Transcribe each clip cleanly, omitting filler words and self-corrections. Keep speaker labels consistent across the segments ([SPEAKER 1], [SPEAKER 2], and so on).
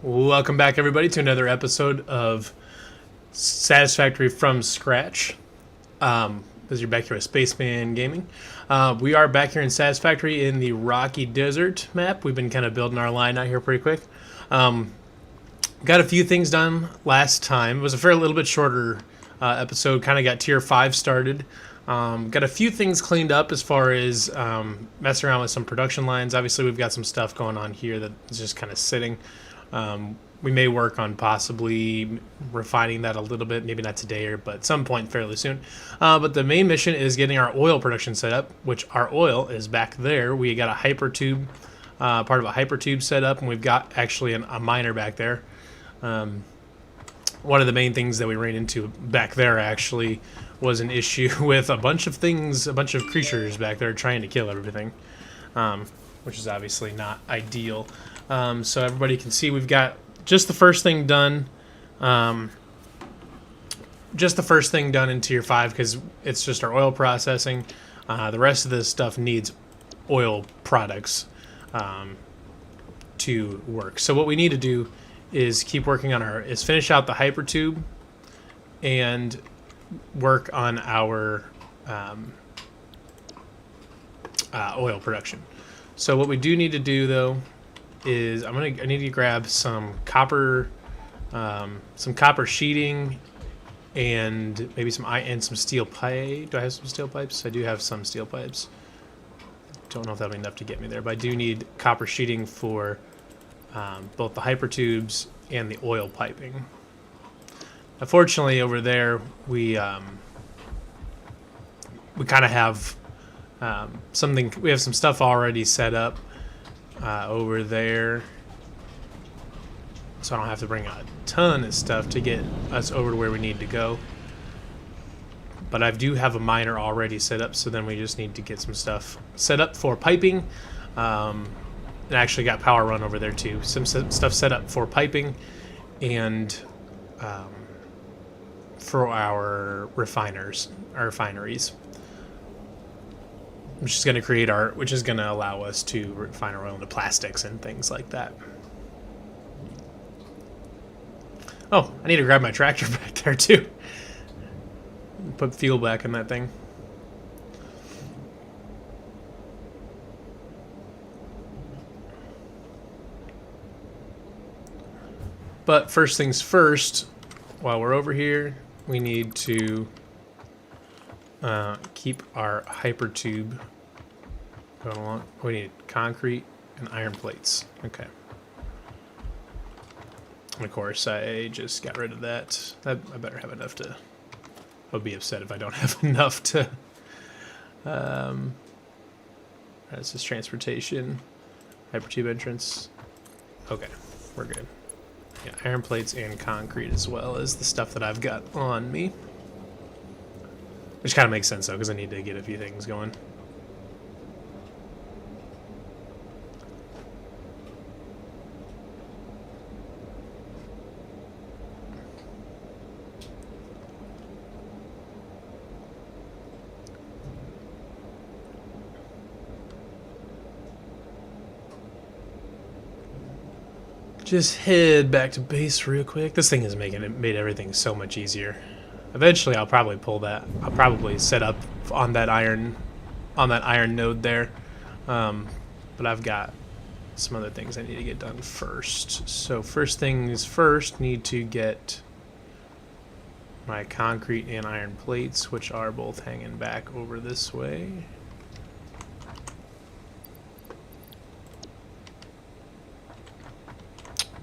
[SPEAKER 1] Welcome back, everybody, to another episode of Satisfactory from Scratch. As you're back here with Spaceman Gaming. We are back here in Satisfactory in the Rocky Desert map. We've been kind of building our line out here pretty quick. Got a few things done last time. It was a little bit shorter episode. Kind of got Tier 5 started. Got a few things cleaned up as far as messing around with some production lines. Obviously, we've got some stuff going on here that's just kind of sitting. We may work on possibly refining that a little bit, maybe not today, but at some point fairly soon. But the main mission is getting our oil production set up, which our oil is back there. We got a hyper tube, part of a hyper tube set up, and we've got actually a miner back there. One of the main things that we ran into back there actually was an issue with a bunch of creatures back there trying to kill everything, which is obviously not ideal. So everybody can see we've got just the first thing done. Just the first thing done in Tier 5 because it's just our oil processing. The rest of this stuff needs oil products to work. So what we need to do is keep working on finish out the hyper tube and work on our oil production. So what we do need to do though is I need to grab some copper sheeting and maybe some steel pipe. Do I have some steel pipes? I do have some steel pipes. Don't know if that'll be enough to get me there, but I do need copper sheeting for both the hyper tubes and the oil piping. Unfortunately, over there we kind of have something. We have some stuff already set up over there, so I don't have to bring a ton of stuff to get us over to where we need to go. But I do have a miner already set up, so then we just need to get some stuff set up for piping. And actually got power run over there too. Some stuff set up for piping and for our refineries, which is going to allow us to refine our oil into plastics and things like that. Oh, I need to grab my tractor back there too. Put fuel back in that thing. But first things first, while we're over here, we need to keep our hyper tube going along. We need concrete and iron plates. Okay. And of course, I just got rid of that. I better have enough to... I would be upset if I don't have enough to... This is transportation. Hyper tube entrance. Okay, we're good. Yeah, iron plates and concrete as well as the stuff that I've got on me. Which kind of makes sense though, because I need to get a few things going. Just head back to base real quick. This thing has made everything so much easier. Eventually, I'll probably pull that. I'll probably set up on that iron node there. But I've got some other things I need to get done first. So first things first, need to get my concrete and iron plates, which are both hanging back over this way.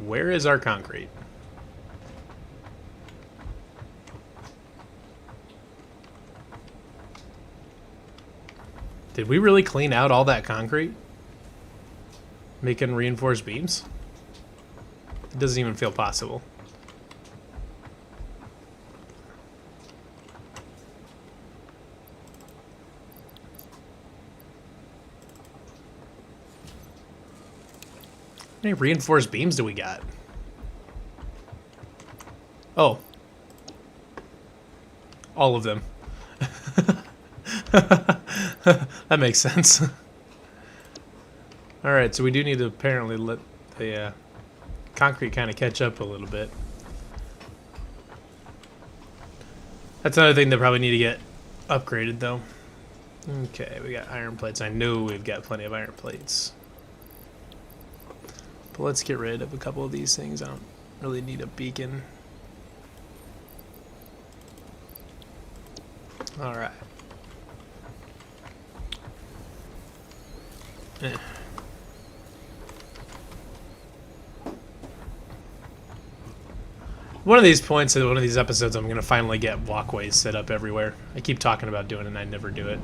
[SPEAKER 1] Where is our concrete? Did we really clean out all that concrete? Making reinforced beams? It doesn't even feel possible. How many reinforced beams do we got? Oh. All of them. That makes sense. Alright, so we do need to apparently let the concrete kind of catch up a little bit. That's another thing that probably need to get upgraded, though. Okay, we got iron plates. I know we've got plenty of iron plates. But let's get rid of a couple of these things. I don't really need a beacon. Alright. One of these points in one of these episodes, I'm going to finally get walkways set up everywhere. I keep talking about doing it and I never do it.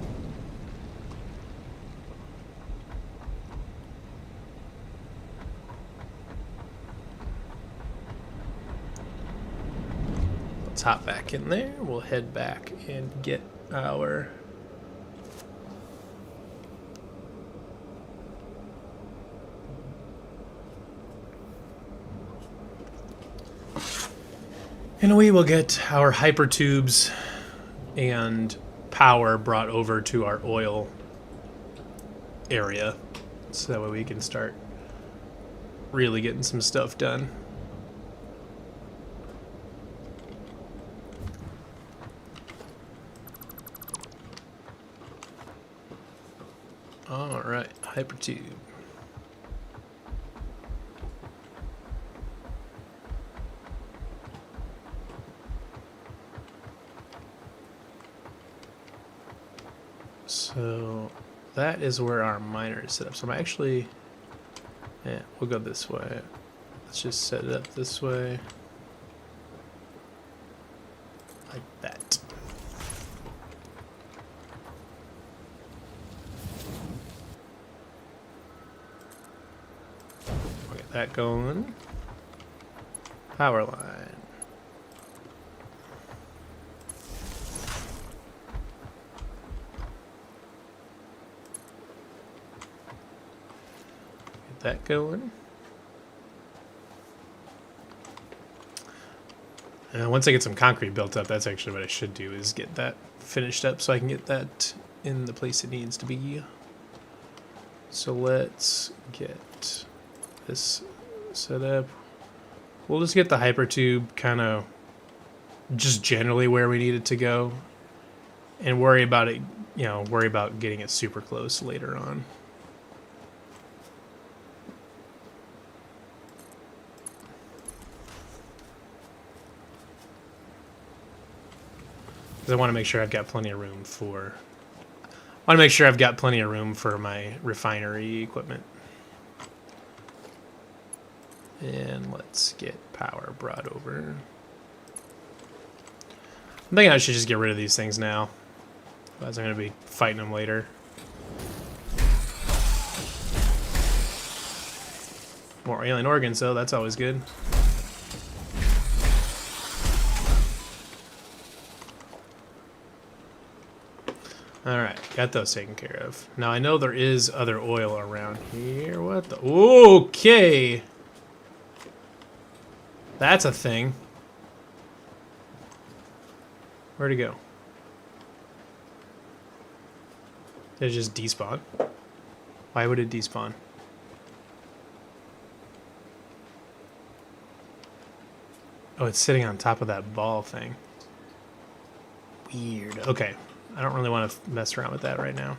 [SPEAKER 1] Let's hop back in there. We'll head back and get our... And we will get our hyper tubes and power brought over to our oil area, so that way we can start really getting some stuff done. All right, hyper tube. So that is where our miner is set up. So I'm actually, yeah, we'll go this way. Let's just set it up this way. Like that. We'll get that going. Power line. That going. And once I get some concrete built up, that's actually what I should do, is get that finished up so I can get that in the place it needs to be. So let's get this set up. We'll just get the hypertube kind of just generally where we need it to go, and worry about it, you know, worry about getting it super close later on. Because I want to make sure I've got plenty of room for... I want to make sure I've got plenty of room for my refinery equipment. And let's get power brought over. I'm thinking I should just get rid of these things now. Otherwise I'm going to be fighting them later. More alien organs, though. That's always good. Alright, got those taken care of. Now I know there is other oil around here. What the... Okay! That's a thing. Where'd it go? Did it just despawn? Why would it despawn? Oh, it's sitting on top of that ball thing. Weird. Okay. I don't really want to mess around with that right now.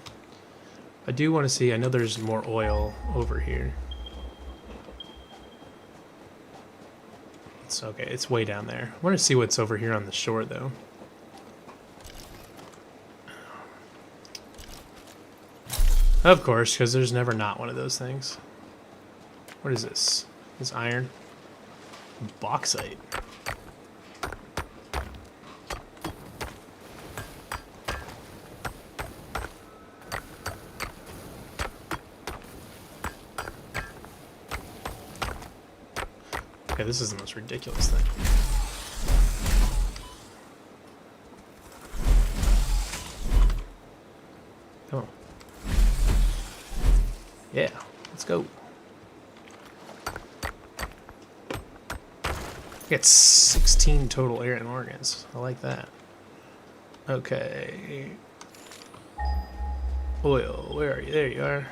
[SPEAKER 1] I do want to see, I know there's more oil over here. It's okay, it's way down there. I want to see what's over here on the shore, though. Of course, because there's never not one of those things. What is this? This iron? Bauxite. Okay, this is the most ridiculous thing. Come on. Yeah, let's go. I got 16 total alien organs. I like that. Okay. Oil, where are you? There you are.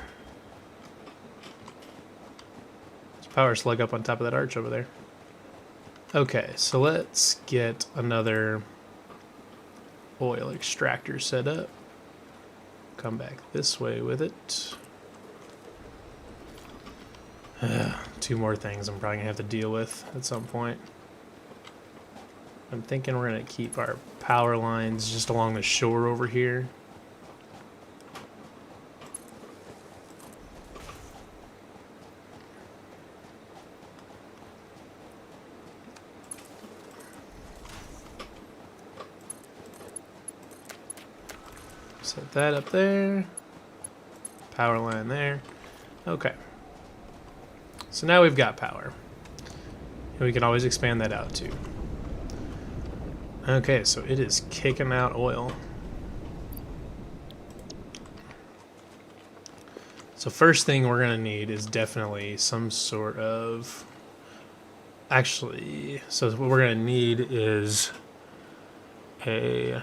[SPEAKER 1] It's power slug up on top of that arch over there. Okay, so let's get another oil extractor set up. Come back this way with it. 2 more things I'm probably gonna have to deal with at some point. I'm thinking we're gonna keep our power lines just along the shore over here. Set that up there. Power line there. Okay. So now we've got power. And we can always expand that out too. Okay, so it is kicking out oil. So first thing we're gonna need is definitely some sort of... Actually, so what we're gonna need is a...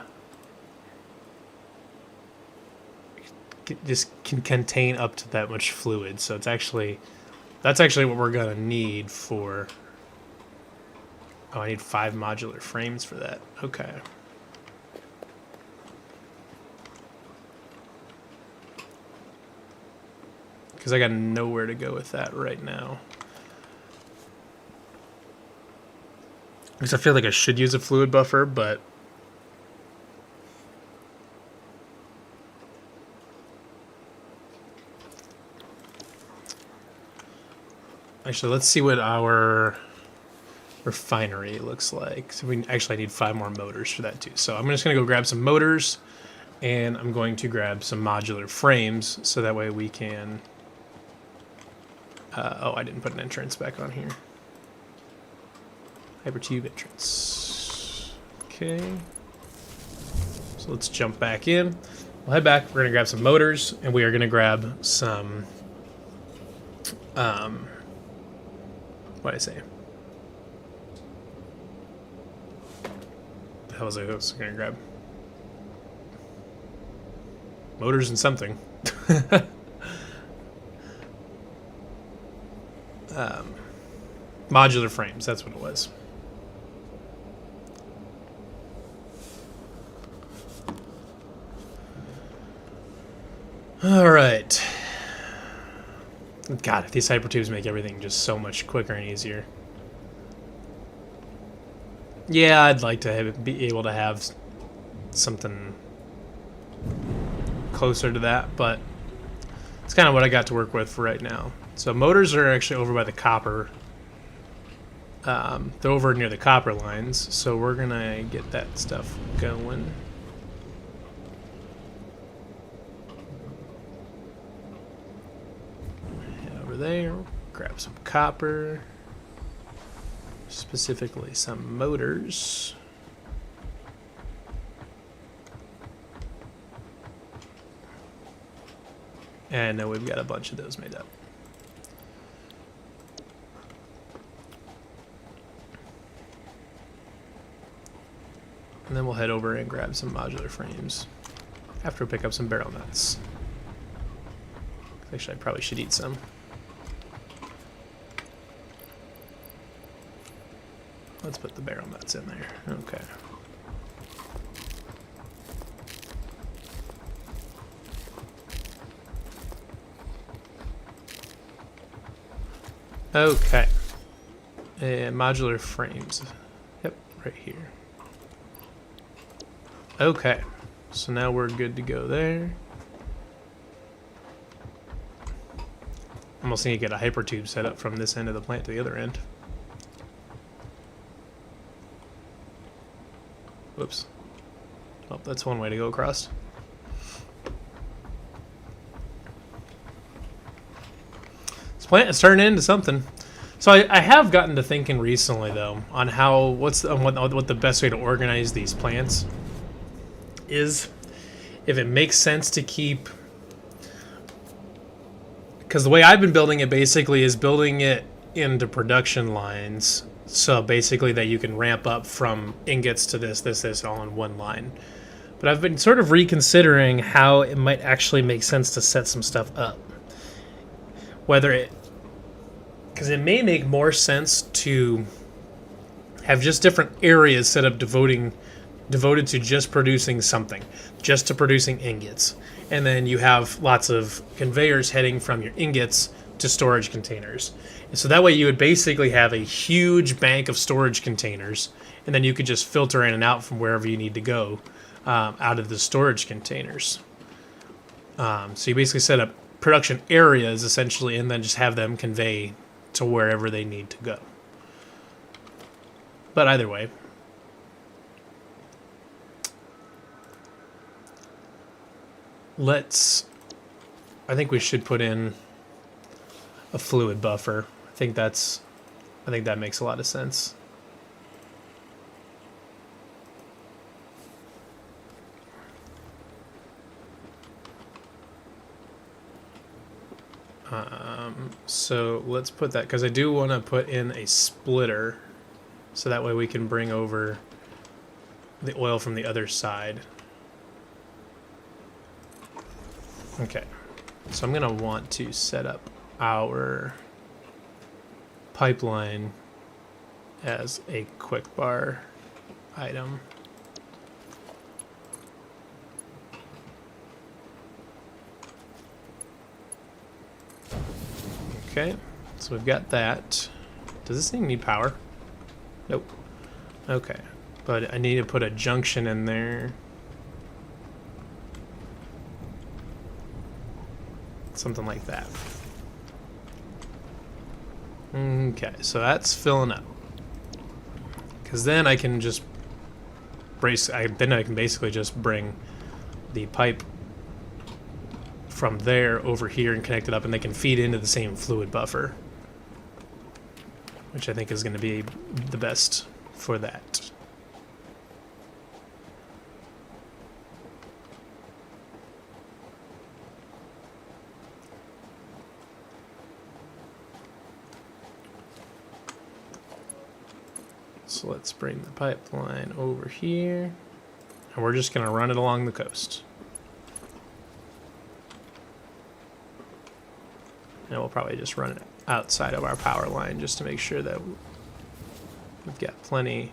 [SPEAKER 1] Just can contain up to that much fluid, so it's actually... That's actually what we're gonna need for... Oh, I need 5 modular frames for that. Okay. Because I got nowhere to go with that right now. Because I feel like I should use a fluid buffer, but... Actually, let's see what our refinery looks like. So we actually need 5 more motors for that too. So I'm just going to go grab some motors, and I'm going to grab some modular frames, so that way we can... oh, I didn't put an entrance back on here. Hypertube entrance. Okay. So let's jump back in. We'll head back. We're going to grab some motors, and we are going to grab some... what did I say? The hell was I going to grab? Motors and something. Modular frames, that's what it was. All right. God, these hypertubes make everything just so much quicker and easier. Yeah, I'd like to be able to have something closer to that, but it's kind of what I got to work with for right now. So motors are actually over by the copper. They're over near the copper lines, so we're gonna get that stuff going. There, grab some copper, specifically some motors. And now we've got a bunch of those made up. And then we'll head over and grab some modular frames after we pick up some barrel nuts. Actually, I probably should eat some. Let's put the barrel nuts in there. Okay. Okay. And modular frames. Yep, right here. Okay. So now we're good to go there. Almost need to get a hypertube set up from this end of the plant to the other end. Whoops. Oh, that's one way to go across. This plant is turning into something. So I have gotten to thinking recently, though, on how what the best way to organize these plants is. If it makes sense to keep, because the way I've been building it basically is building it into production lines. So basically that you can ramp up from ingots to this all in one line. But I've been sort of reconsidering how it might actually make sense to set some stuff up. Whether it because it may make more sense to have just different areas set up devoted to just producing something, just to producing ingots. And then you have lots of conveyors heading from your ingots to storage containers. And so that way you would basically have a huge bank of storage containers, and then you could just filter in and out from wherever you need to go out of the storage containers. So you basically set up production areas essentially, and then just have them convey to wherever they need to go. But either way, I think we should put in a fluid buffer. I think that makes a lot of sense. So let's put that, because I do want to put in a splitter, so that way we can bring over the oil from the other side. Okay, so I'm going to want to set up our pipeline as a quick bar item. Okay, so we've got that. Does this thing need power? Nope. Okay, but I need to put a junction in there. Something like that. Okay, so that's filling up. Because then I can just then I can basically just bring the pipe from there over here and connect it up, and they can feed into the same fluid buffer, which I think is going to be the best for that. So let's bring the pipeline over here, and we're just going to run it along the coast. And we'll probably just run it outside of our power line just to make sure that we've got plenty.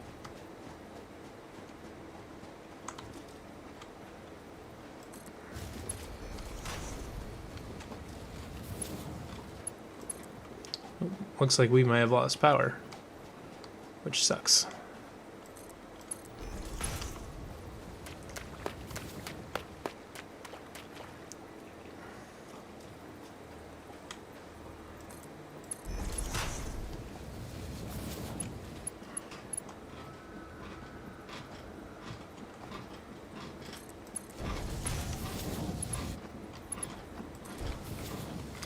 [SPEAKER 1] Looks like we might have lost power, which sucks.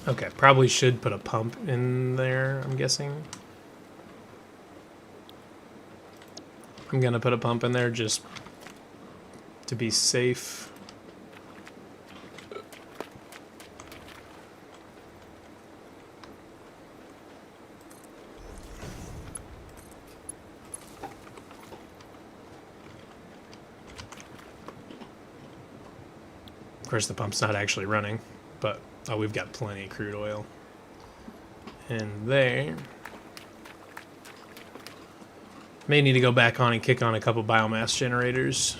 [SPEAKER 1] Okay, probably should put a pump in there, I'm guessing. I'm gonna put a pump in there just to be safe. Of course, the pump's not actually running, but oh, we've got plenty of crude oil in there. May need to go back on and kick on a couple biomass generators.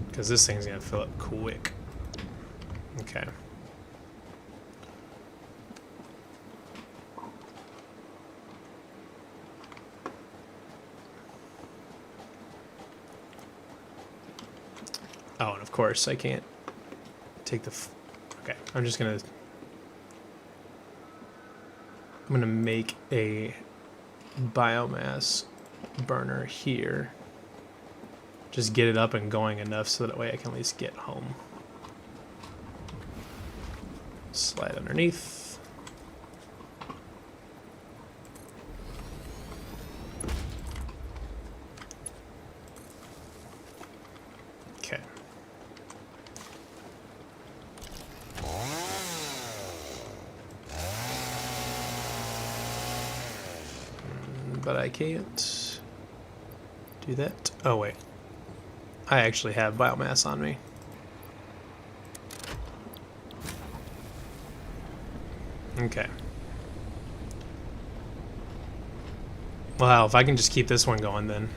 [SPEAKER 1] Because this thing's going to fill up quick. Okay. Oh, and of course I can't take the... Okay, I'm gonna make a biomass burner here. Just get it up and going enough so that way I can at least get home. Slide underneath. Okay. But I can't do that. Oh, wait. I actually have biomass on me. Okay. Well, if I can just keep this one going, then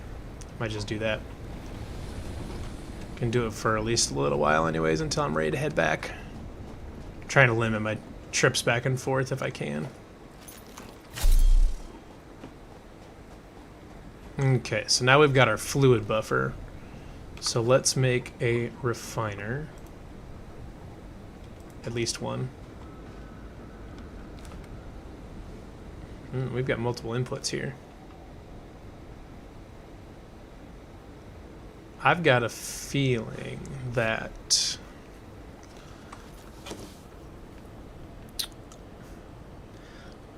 [SPEAKER 1] I might just do that. Can do it for at least a little while anyways until I'm ready to head back. I'm trying to limit my trips back and forth if I can. Okay, so now we've got our fluid buffer. So let's make a refiner. At least one. We've got multiple inputs here. I've got a feeling that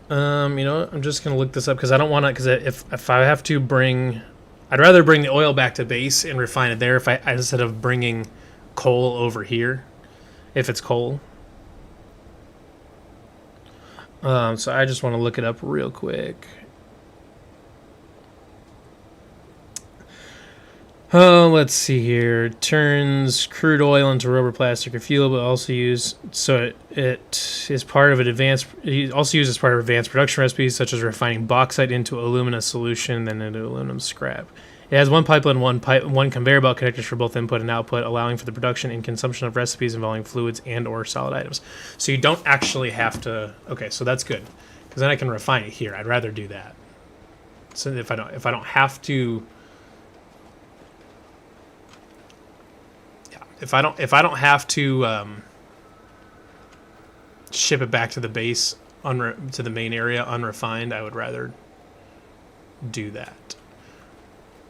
[SPEAKER 1] you know what? I'm just gonna look this up because I don't want to. Because if I have to bring, I'd rather bring the oil back to base and refine it there. If I instead of bringing coal over here, if it's coal. So I just want to look it up real quick. Oh, let's see here. Turns crude oil into rubber, plastic, or fuel, but also used it is part of an advanced. Also used as part of advanced production recipes, such as refining bauxite into alumina solution, then into aluminum scrap. It has one pipeline, one conveyor belt connectors for both input and output, allowing for the production and consumption of recipes involving fluids and/or solid items. So you don't actually have to. Okay, so that's good, because then I can refine it here. I'd rather do that. So if I don't have to. If I don't have to ship it back to the base to the main area unrefined, I would rather do that.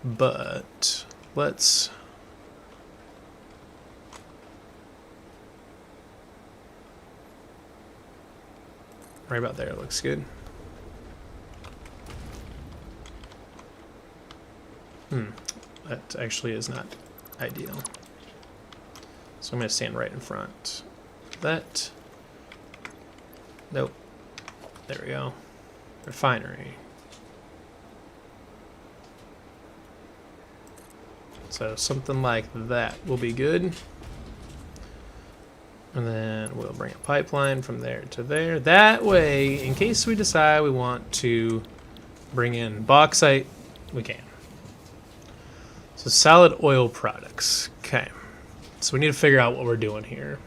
[SPEAKER 1] But let's right about there looks good. That actually is not ideal. So I'm going to stand right in front. That. Nope. There we go. Refinery. So something like that will be good. And then we'll bring a pipeline from there to there. That way, in case we decide we want to bring in bauxite, we can. So solid oil products. Okay. So we need to figure out what we're doing here.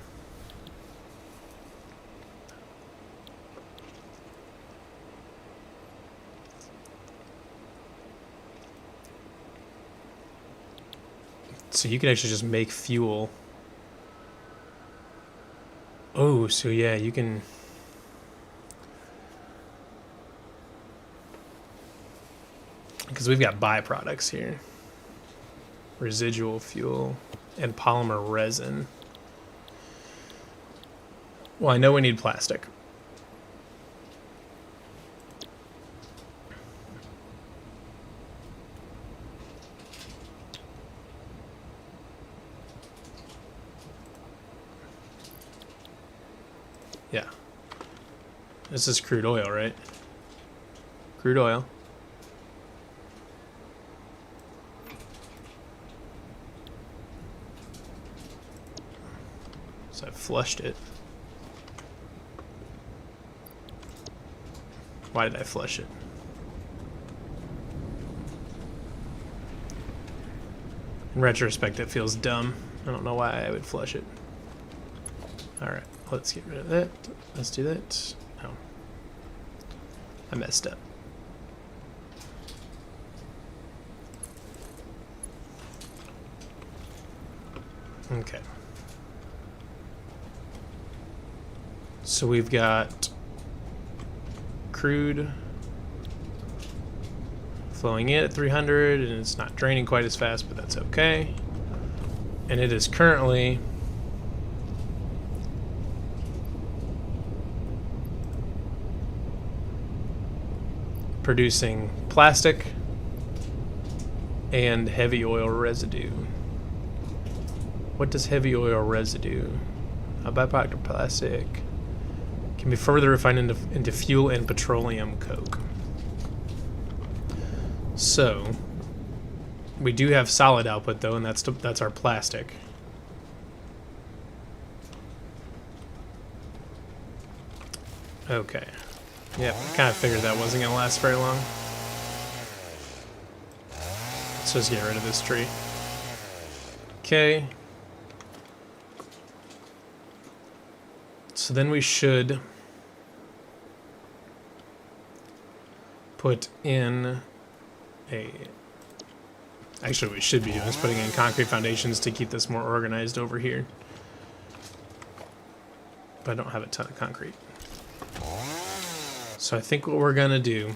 [SPEAKER 1] So you can actually just make fuel. Oh, so yeah, you can... Because we've got byproducts here. Residual fuel. And polymer resin. Well, I know we need plastic. Yeah. This is crude oil, right? Crude oil. So I flushed it. Why did I flush it? In retrospect, it feels dumb. I don't know why I would flush it. Alright, let's get rid of that. Let's do that. Oh. I messed up. Okay. So we've got crude flowing in at 300, and it's not draining quite as fast, but that's okay. And it is currently producing plastic and heavy oil residue. What does heavy oil residue? A byproduct of plastic can be further refined into fuel and petroleum coke. So we do have solid output though, and that's our plastic. Okay. Yep, I kind of figured that wasn't going to last very long. Let's just get rid of this tree. Okay. So then we should put in a... Actually, what we should be doing is putting in concrete foundations to keep this more organized over here. But I don't have a ton of concrete. So I think what we're gonna do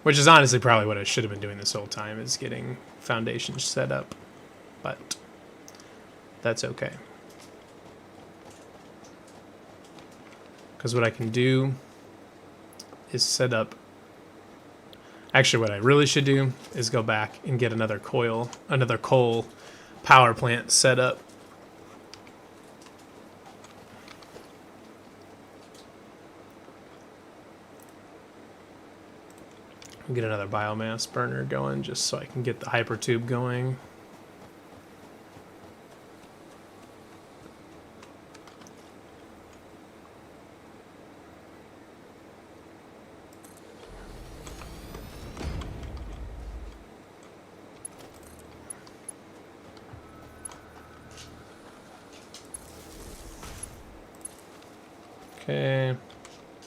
[SPEAKER 1] which is honestly probably what I should have been doing this whole time, is getting foundations set up, but that's okay. Because what I can do is set up... Actually, what I really should do is go back and get another coal power plant set up. Get another biomass burner going just so I can get the hyper tube going. Okay,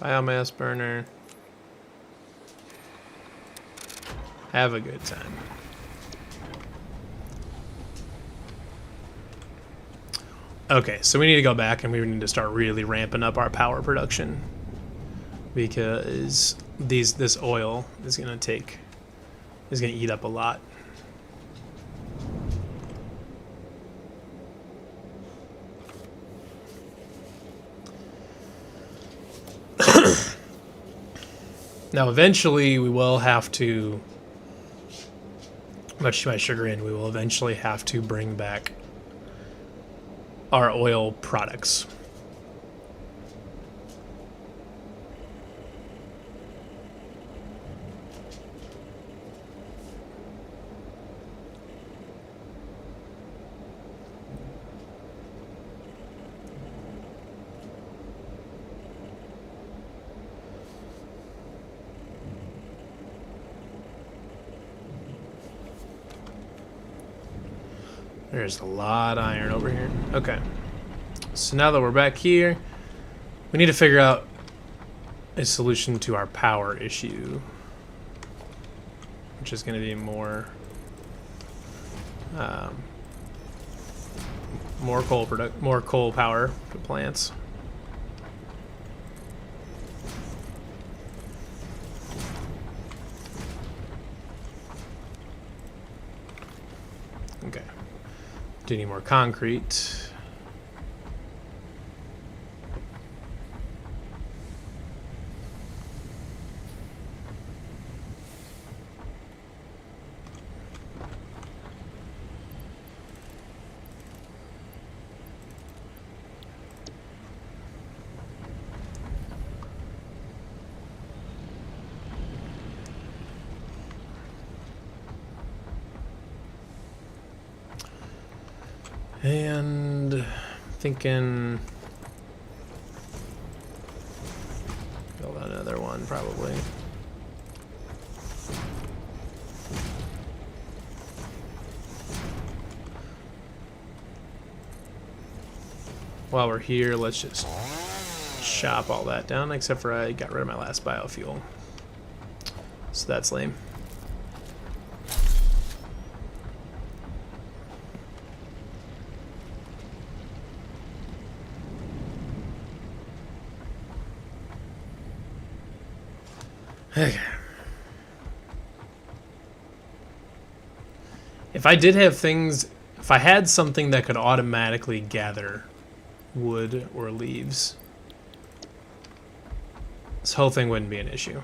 [SPEAKER 1] biomass burner. Have a good time. Okay, so we need to go back and we need to start really ramping up our power production, because this oil is gonna eat up a lot. Now, eventually, we will have to, much to my chagrin, we will eventually have to bring back our oil products. There's a lot of iron over here. Okay. So now that we're back here, we need to figure out a solution to our power issue, which is going to be more coal power for plants. Okay. Do need more concrete. And thinking build another one probably. While we're here, let's just chop all that down, except for I got rid of my last biofuel. So that's lame. Okay. If I did have things, if I had something that could automatically gather wood or leaves, this whole thing wouldn't be an issue.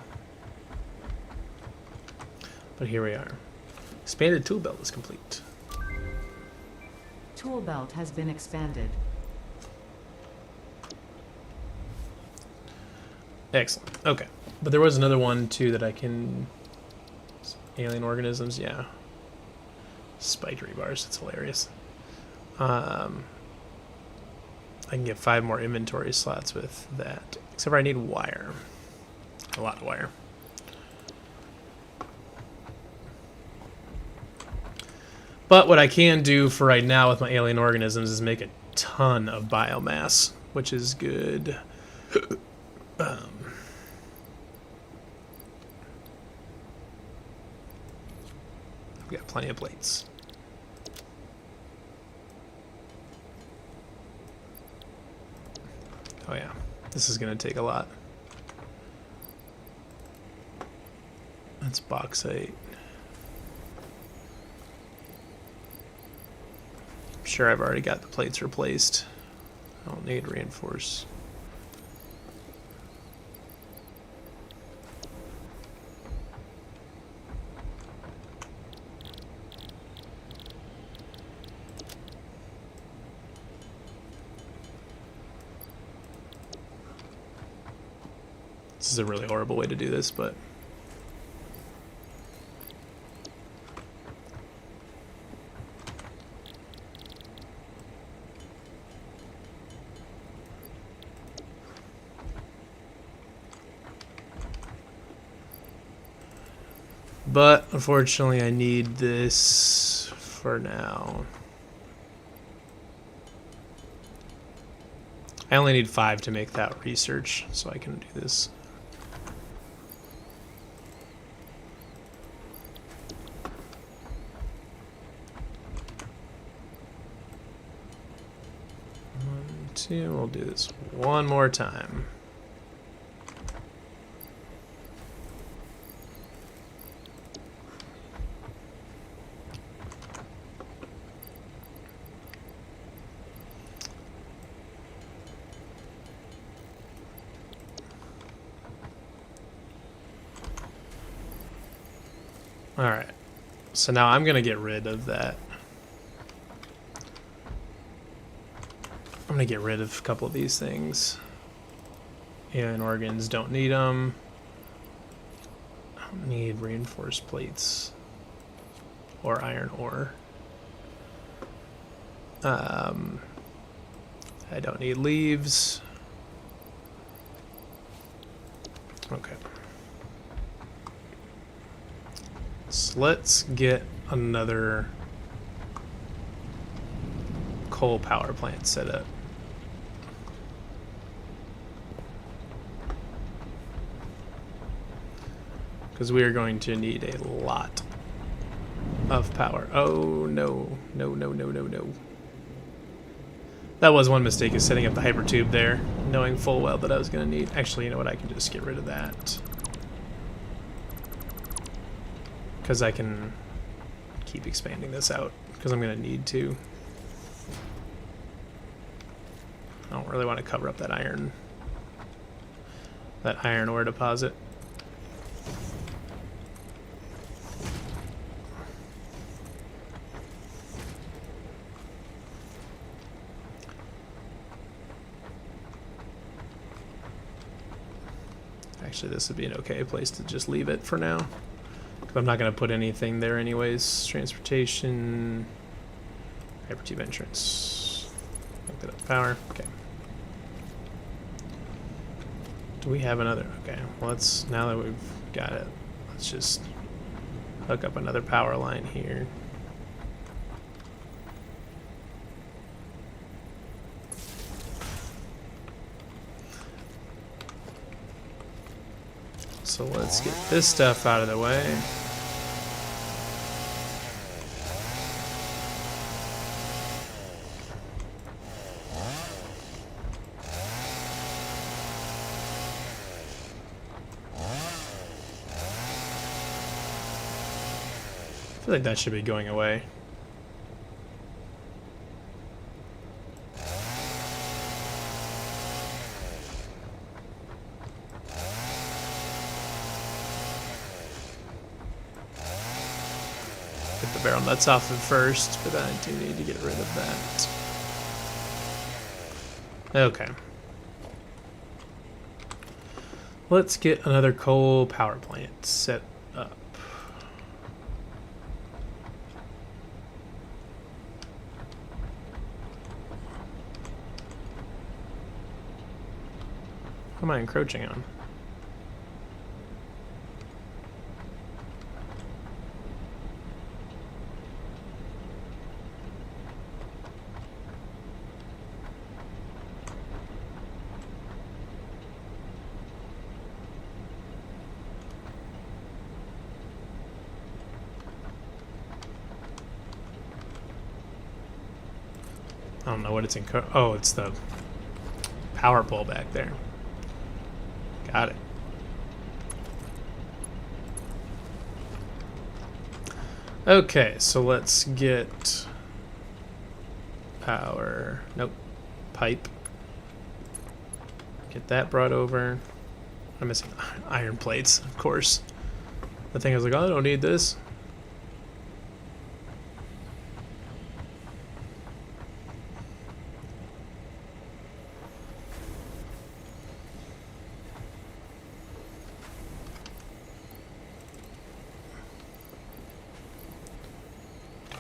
[SPEAKER 1] But here we are. Expanded tool belt is complete.
[SPEAKER 2] Tool belt has been expanded.
[SPEAKER 1] Excellent. Okay. But there was another one too that I can... Alien organisms, yeah. Spiked rebars, it's hilarious. I can get 5 more inventory slots with that. Except for I need wire. A lot of wire. But what I can do for right now with my alien organisms is make a ton of biomass, which is good. I've got plenty of plates. Oh yeah, this is going to take a lot. That's bauxite. I'm sure I've already got the plates replaced. I don't need reinforce. This is a really horrible way to do this, but unfortunately I need this for now. I only need 5 to make that research, so I can do this. We'll do this one more time. All right. So now I'm going to get rid of that. I'm going to get rid of a couple of these things. Alien organs, don't need them. I don't need reinforced plates or iron ore. I don't need leaves. Okay. So let's get another coal power plant set up. Because we are going to need a lot of power. Oh, no. No, no, no, no, no. That was one mistake, is setting up the hypertube there, knowing full well that I was going to need... Actually, you know what? I can just get rid of that. Because I can keep expanding this out, because I'm going to need to. I don't really want to cover up that iron ore deposit. Actually, this would be an okay place to just leave it for now. I'm not going to put anything there anyways. Transportation, hypertube entrance. Hook that up power. Okay. Do we have another? Okay. Well, let's, now that we've got it, let's just hook up another power line here. So let's get this stuff out of the way. I feel like that should be going away. Get the barrel nuts off at first, but I do need to get rid of that. Okay. Let's get another coal power plant set up. What am I encroaching on? I don't know what it's in. Oh, it's the power pole back there. Got it. Okay, so let's get power. Nope. Pipe. Get that brought over. I'm missing iron plates, of course. The thing I was like, oh, I don't need this.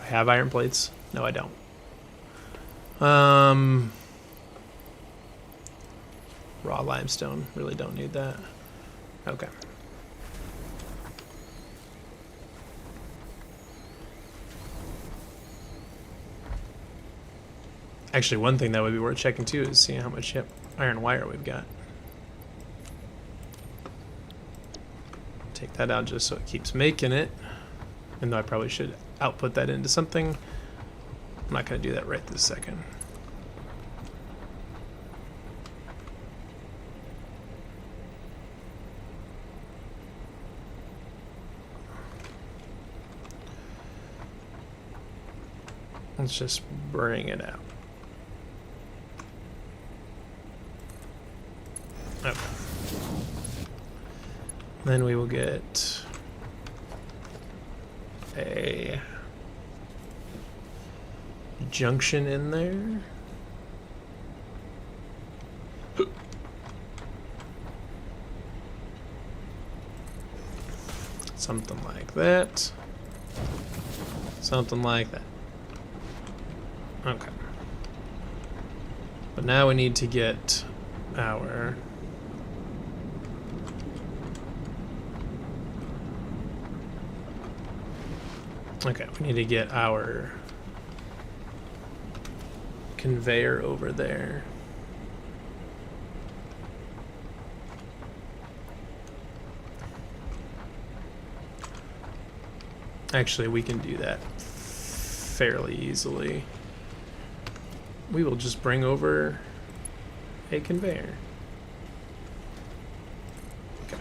[SPEAKER 1] Have iron plates? No, I don't. Raw limestone. Really don't need that. Okay. Actually, one thing that would be worth checking too is seeing how much iron wire we've got. Take that out just so it keeps making it. Even though I probably should output that into something. I'm not going to do that right this second. Let's just bring it out. Okay. Then we will get a junction in there. Something like that. Something like that. Okay. But now we need to get our okay, we need to get our conveyor over there. Actually, we can do that fairly easily. We will just bring over a conveyor. Okay.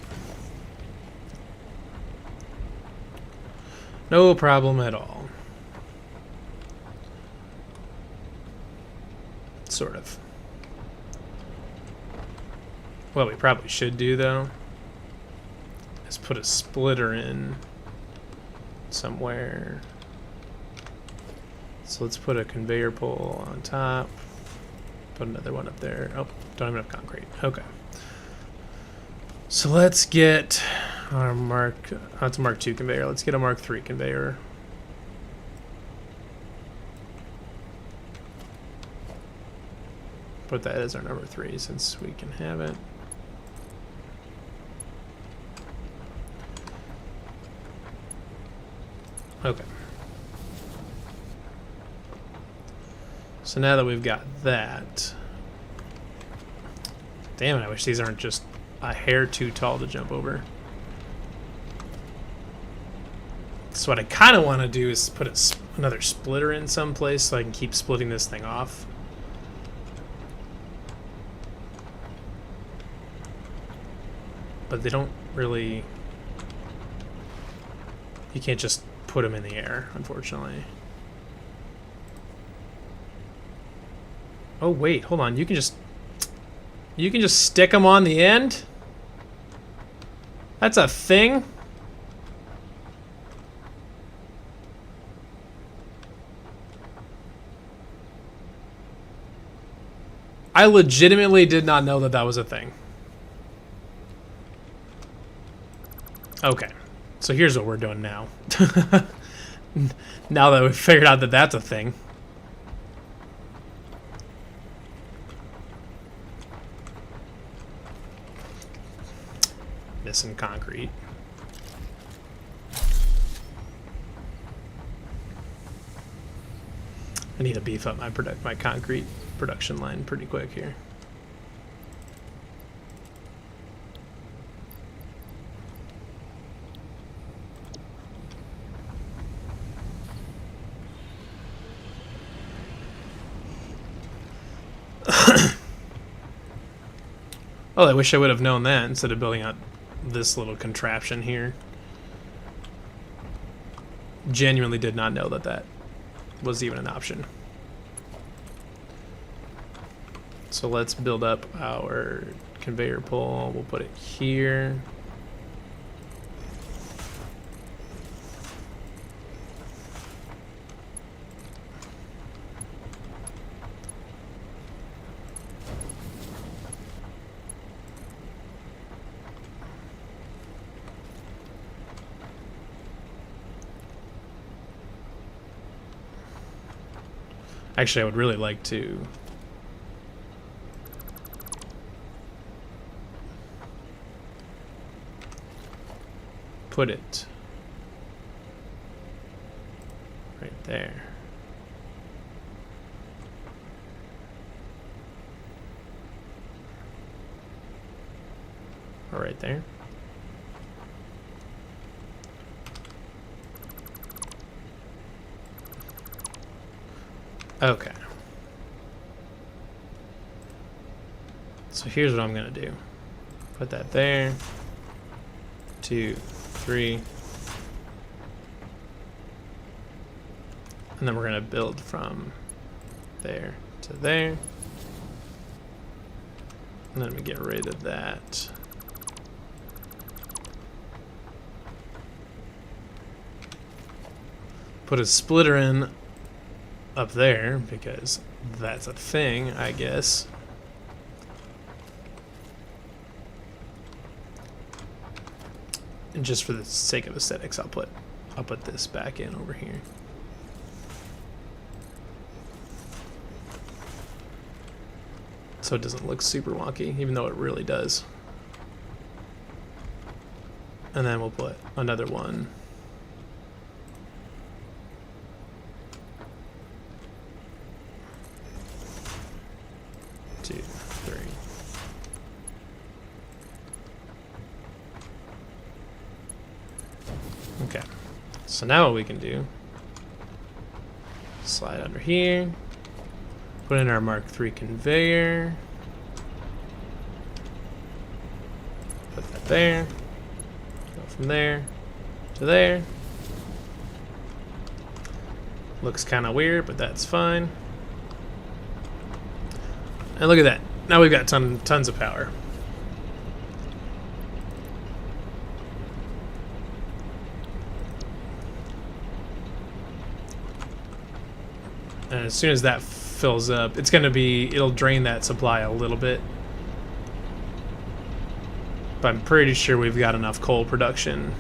[SPEAKER 1] No problem at all. Sort of. What we probably should do, though, is put a splitter in somewhere. So let's put a conveyor pole on top. Put another one up there. Oh, don't have enough concrete. Okay. So let's get our that's a Mark II conveyor. Let's get a Mark III conveyor. Put that as our number 3 since we can have it. Okay. So now that we've got that, damn it, I wish these aren't just a hair too tall to jump over. So what I kind of want to do is put another splitter in someplace so I can keep splitting this thing off. But they don't really, you can't just put them in the air, unfortunately. Oh wait, hold on. You can just stick them on the end? That's a thing? I legitimately did not know that that was a thing. Okay, so here's what we're doing now. Now that we've figured out that that's a thing. Missing concrete. I need to beef up my concrete production line pretty quick here. Oh, I wish I would have known that instead of building out this little contraption here. Genuinely did not know that that was even an option. So let's build up our conveyor pole. We'll put it here. Actually, I would really like to put it right there. Or right there. Okay. So here's what I'm gonna do. Put that there. 2, 3. And then we're gonna build from there to there. And then we get rid of that. Put a splitter in up there because that's a thing, I guess. And just for the sake of aesthetics, I'll put this back in over here. So it doesn't look super wonky, even though it really does. And then we'll put another one. 2, 3. Okay. So now what we can do, slide under here, put in our Mark III conveyor, put that there, go from there to there. Looks kind of weird, but that's fine. And look at that. Now we've got tons of power. And as soon as that fills up, it'll drain that supply a little bit. But I'm pretty sure we've got enough coal production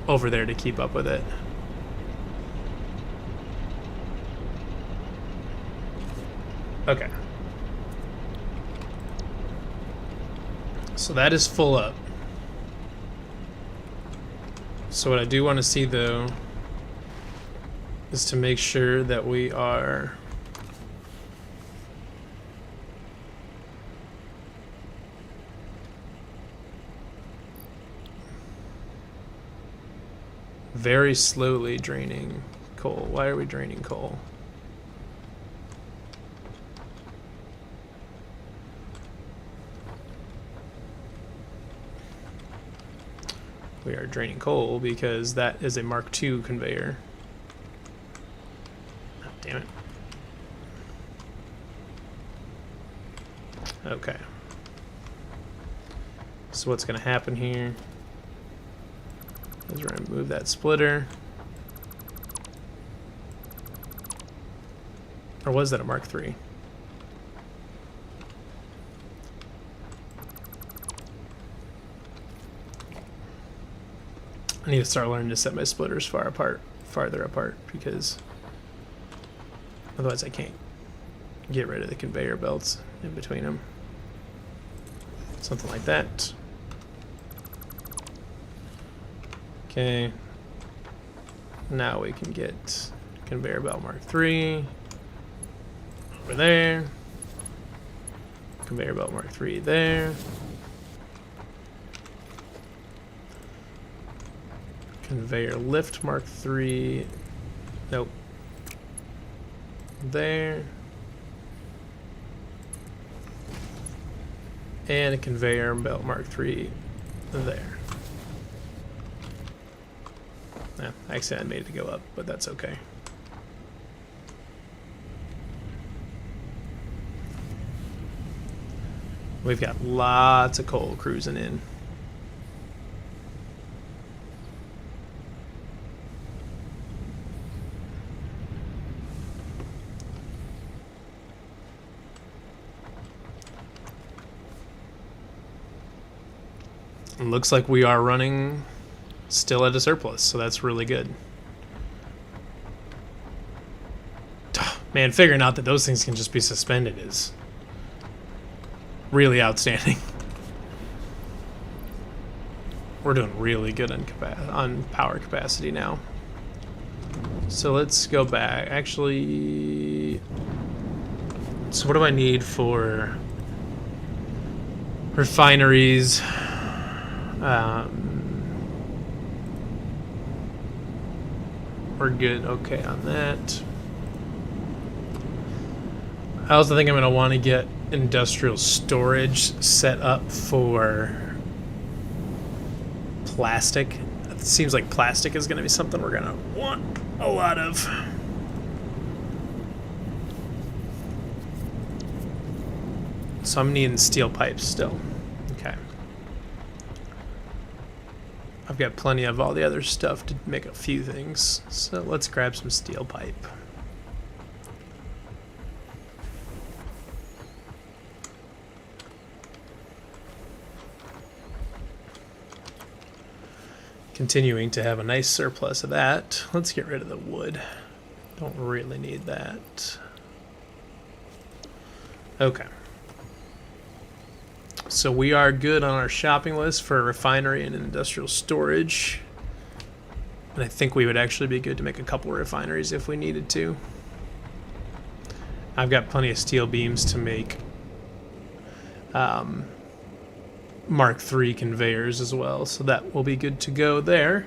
[SPEAKER 1] over there to keep up with it. Okay. So that is full up. So what I do want to see though is to make sure that we are very slowly draining coal. Why are we draining coal? We are draining coal because that is a Mark II conveyor. Oh, damn it. Okay. So what's going to happen here is we're going to move that splitter. Or was that a Mark III? I need to start learning to set my splitters farther apart, because otherwise I can't get rid of the conveyor belts in between them. Something like that. Okay. Now we can get conveyor belt Mark III over there. Conveyor belt Mark III there. Conveyor lift Mark III. Nope. There. And a conveyor belt Mark III there. Actually, I made it go up, but that's okay. We've got lots of coal cruising in. It looks like we are running still at a surplus, so that's really good. Man, figuring out that those things can just be suspended is really outstanding. We're doing really good on power capacity now. So let's go back. Actually, so what do I need for refineries? We're good. Okay on that. I also think I'm going to want to get industrial storage set up for plastic. It seems like plastic is going to be something we're going to want a lot of. So I'm needing steel pipes still. Okay. I've got plenty of all the other stuff to make a few things. So let's grab some steel pipe. Continuing to have a nice surplus of that. Let's get rid of the wood. Don't really need that. Okay. So we are good on our shopping list for refinery and industrial storage. And I think we would actually be good to make a couple refineries if we needed to. I've got plenty of steel beams to make Mark III conveyors as well, so that will be good to go there.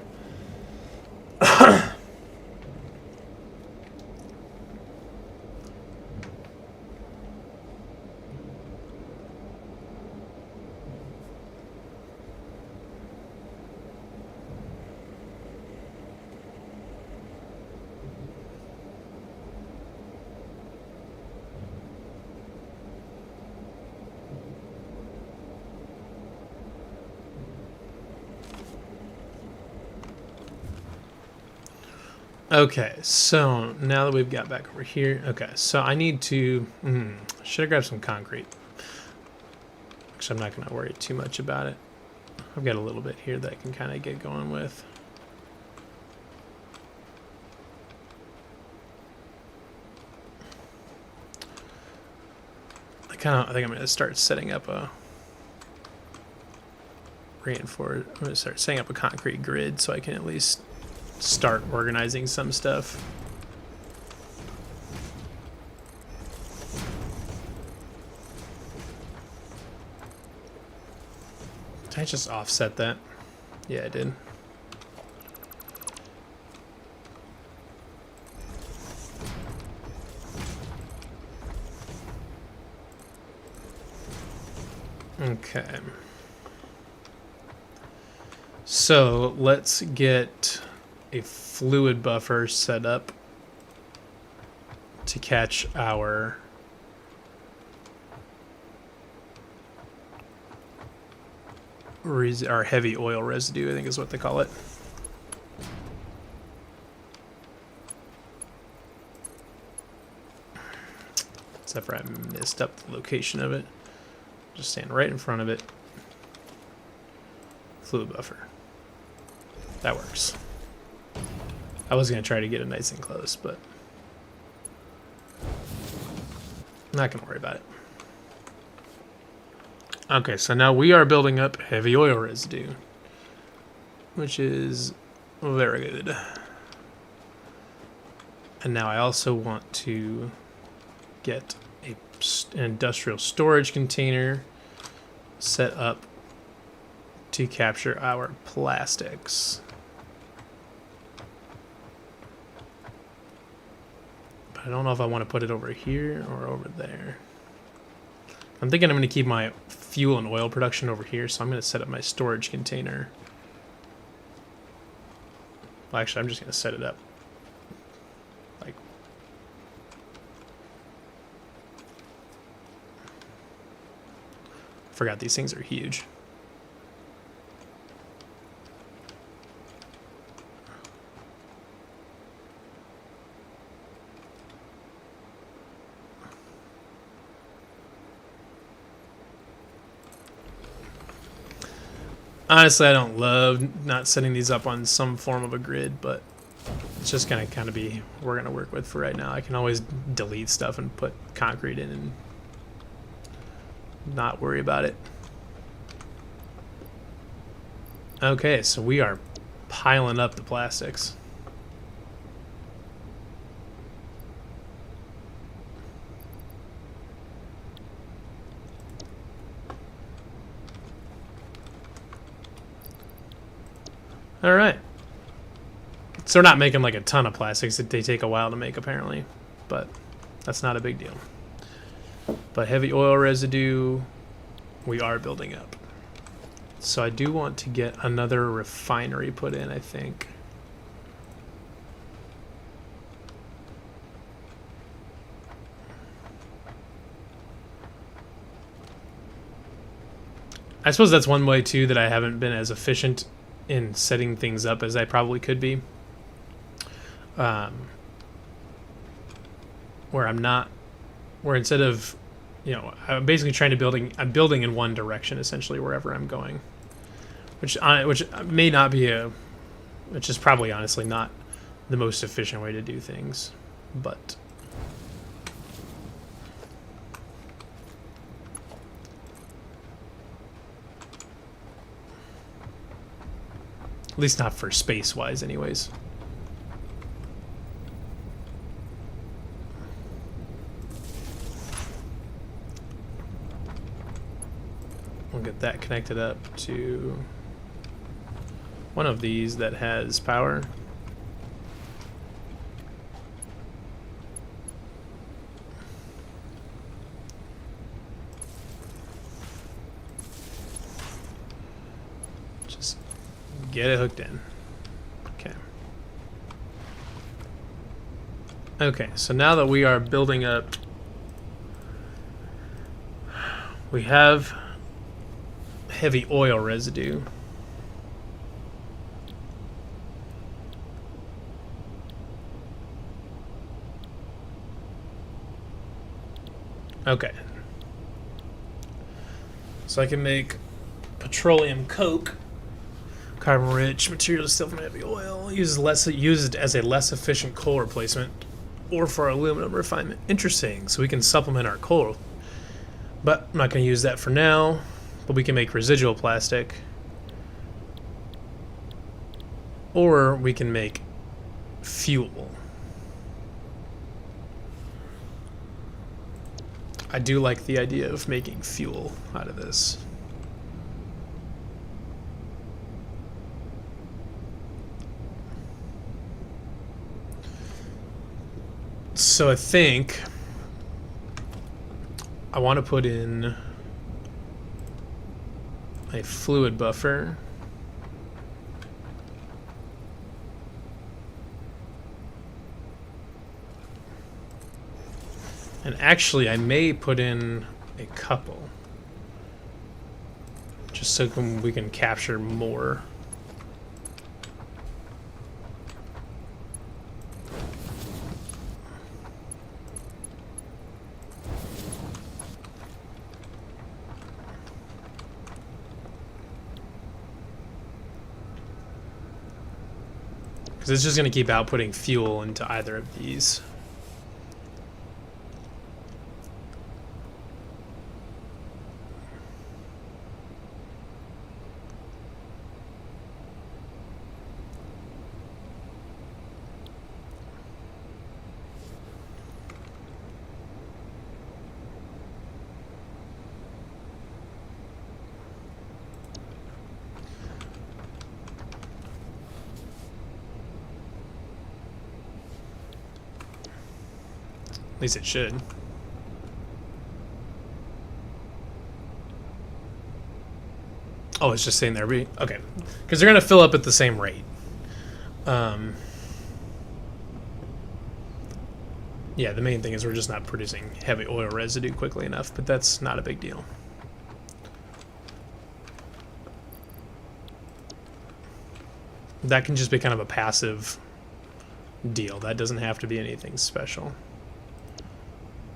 [SPEAKER 1] Okay, so now that we've got back over here, okay, so I need to, should I grab some concrete? Actually, I'm not going to worry too much about it. I've got a little bit here that I can kind of get going with. I think I'm going to start setting up a reinforced. I'm going to start setting up a concrete grid so I can at least start organizing some stuff. Did I just offset that? Yeah, I did. Okay. So let's get a fluid buffer set up to catch our heavy oil residue, I think is what they call it. Except for I messed up the location of it. Just stand right in front of it. Fluid buffer. That works. I was going to try to get it nice and close, but I'm not going to worry about it. Okay, so now we are building up heavy oil residue, which is very good. And now I also want to get an industrial storage container set up to capture our plastics. But I don't know if I want to put it over here or over there. I'm thinking I'm going to keep my fuel and oil production over here, so I'm going to set up my storage container. Well, actually, I'm just going to set it up like forgot these things are huge. Honestly, I don't love not setting these up on some form of a grid, but it's just going to kind of be what we're going to work with for right now. I can always delete stuff and put concrete in and not worry about it. Okay, so we are piling up the plastics. All right. So we're not making like a ton of plastics. They take a while to make apparently, but that's not a big deal. But heavy oil residue, we are building up. So I do want to get another refinery put in, I think. I suppose that's one way too that I haven't been as efficient in setting things up as I probably could be. Where instead of, I'm basically trying to I'm building in one direction essentially wherever I'm going, which may not be which is probably honestly not the most efficient way to do things, but at least not for space-wise anyways. We'll get that connected up to one of these that has power. Just get it hooked in. Okay. Okay, so now that we are building up, we have heavy oil residue. Okay. So I can make petroleum coke, carbon-rich material distilled from heavy oil, used as a less efficient coal replacement, or for aluminum refinement. Interesting. So we can supplement our coal, but I'm not going to use that for now. But we can make residual plastic, or we can make fuel. I do like the idea of making fuel out of this. So I think I want to put in a fluid buffer. And actually, I may put in a couple, just so we can capture more. because it's just going to keep outputting fuel into either of these. At least it should. Oh, it's just sitting there. Okay. Because they're going to fill up at the same rate. Yeah, the main thing is we're just not producing heavy oil residue quickly enough, but that's not a big deal. That can just be kind of a passive deal. That doesn't have to be anything special.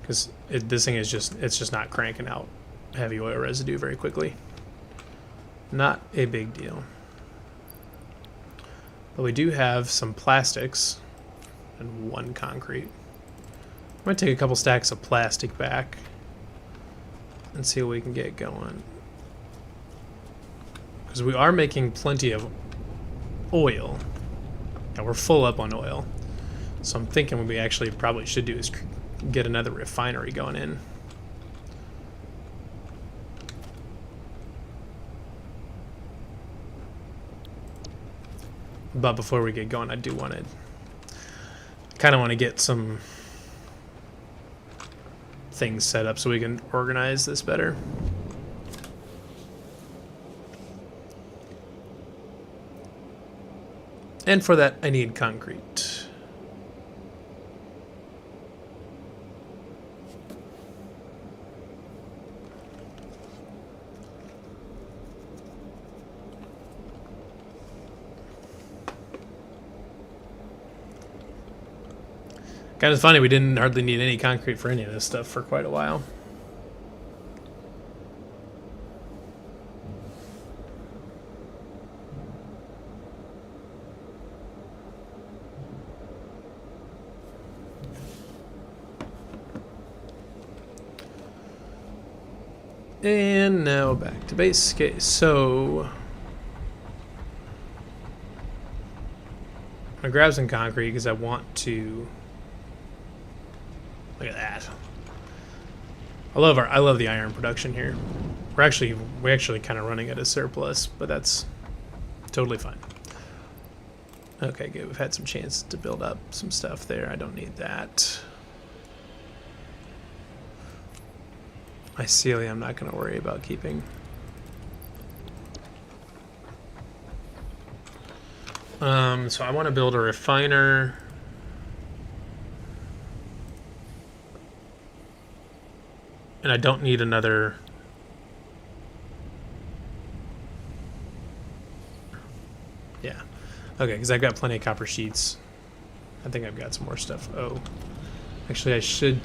[SPEAKER 1] Because this thing is it's just not cranking out heavy oil residue very quickly. Not a big deal. But we do have some plastics and 1 concrete. I'm going to take a couple stacks of plastic back and see what we can get going. Because we are making plenty of oil. And we're full up on oil. So I'm thinking what we actually probably should do is get another refinery going in. But before we get going, I do want to kind of want to get some things set up so we can organize this better. And for that, I need concrete. Kind of funny, we didn't hardly need any concrete for any of this stuff for quite a while. And now back to base. Okay, so I'm gonna grab some concrete because I want to. Look at that. I love the iron production here. We're actually kind of running at a surplus, but that's totally fine. Okay, good. We've had some chance to build up some stuff there. I don't need that. Mycelium, I'm not going to worry about keeping. So I want to build a refiner. And I don't need another. Yeah. Okay, because I've got plenty of copper sheets. I think I've got some more stuff. Oh. Actually, I should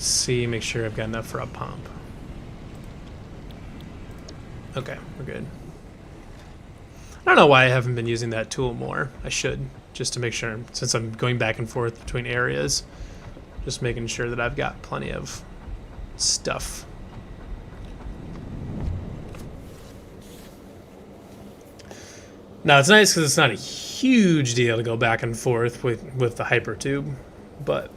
[SPEAKER 1] make sure I've got enough for a pump. Okay, we're good. I don't know why I haven't been using that tool more. I should, just to make sure, since I'm going back and forth between areas, just making sure that I've got plenty of stuff. Now, it's nice because it's not a huge deal to go back and forth with the hypertube, but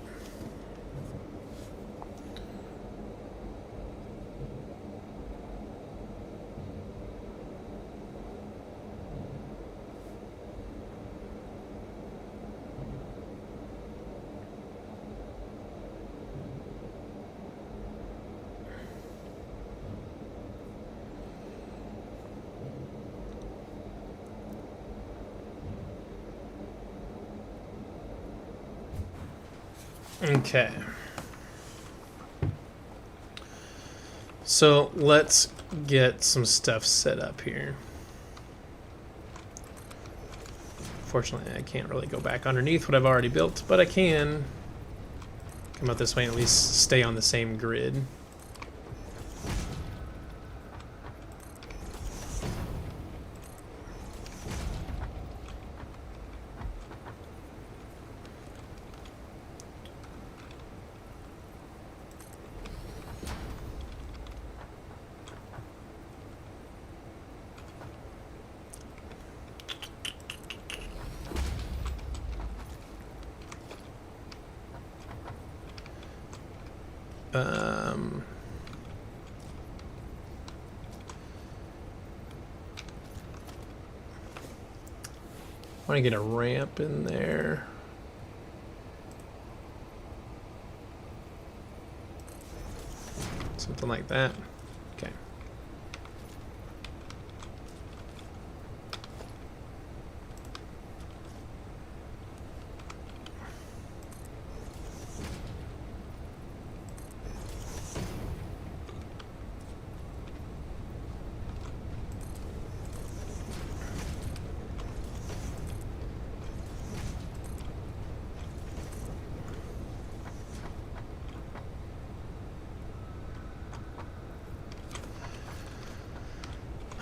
[SPEAKER 1] okay. So let's get some stuff set up here. Fortunately, I can't really go back underneath what I've already built, but I can come out this way and at least stay on the same grid. Um, I want to get a ramp in there. Something like that. Okay.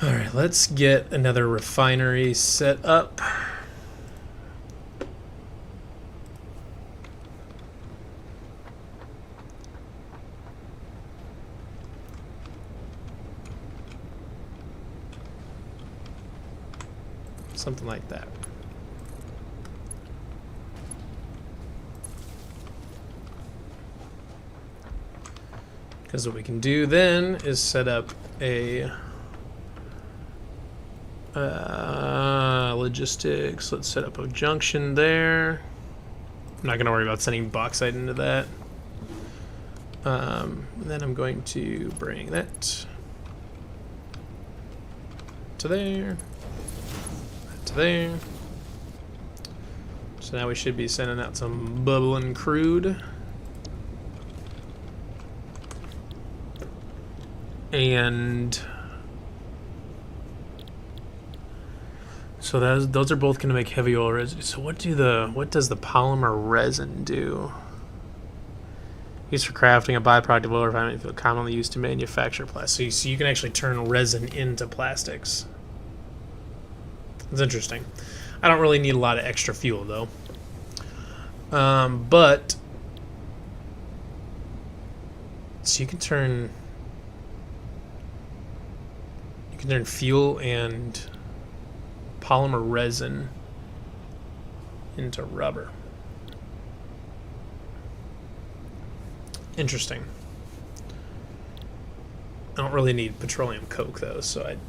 [SPEAKER 1] All right, let's get another refinery set up. Something like that. Because what we can do then is set up a logistics. Let's set up a junction there. I'm not going to worry about sending bauxite into that. Then I'm going to bring that to there, that to there. So now we should be sending out some bubbling crude. And so those are both going to make heavy oil residue. So what does the polymer resin do? Used for crafting, a byproduct of oil refinement fuel commonly used to manufacture plastic. So you can actually turn resin into plastics. It's interesting. I don't really need a lot of extra fuel though. But so you can turn fuel and polymer resin into rubber. Interesting. I don't really need petroleum coke though, so I'm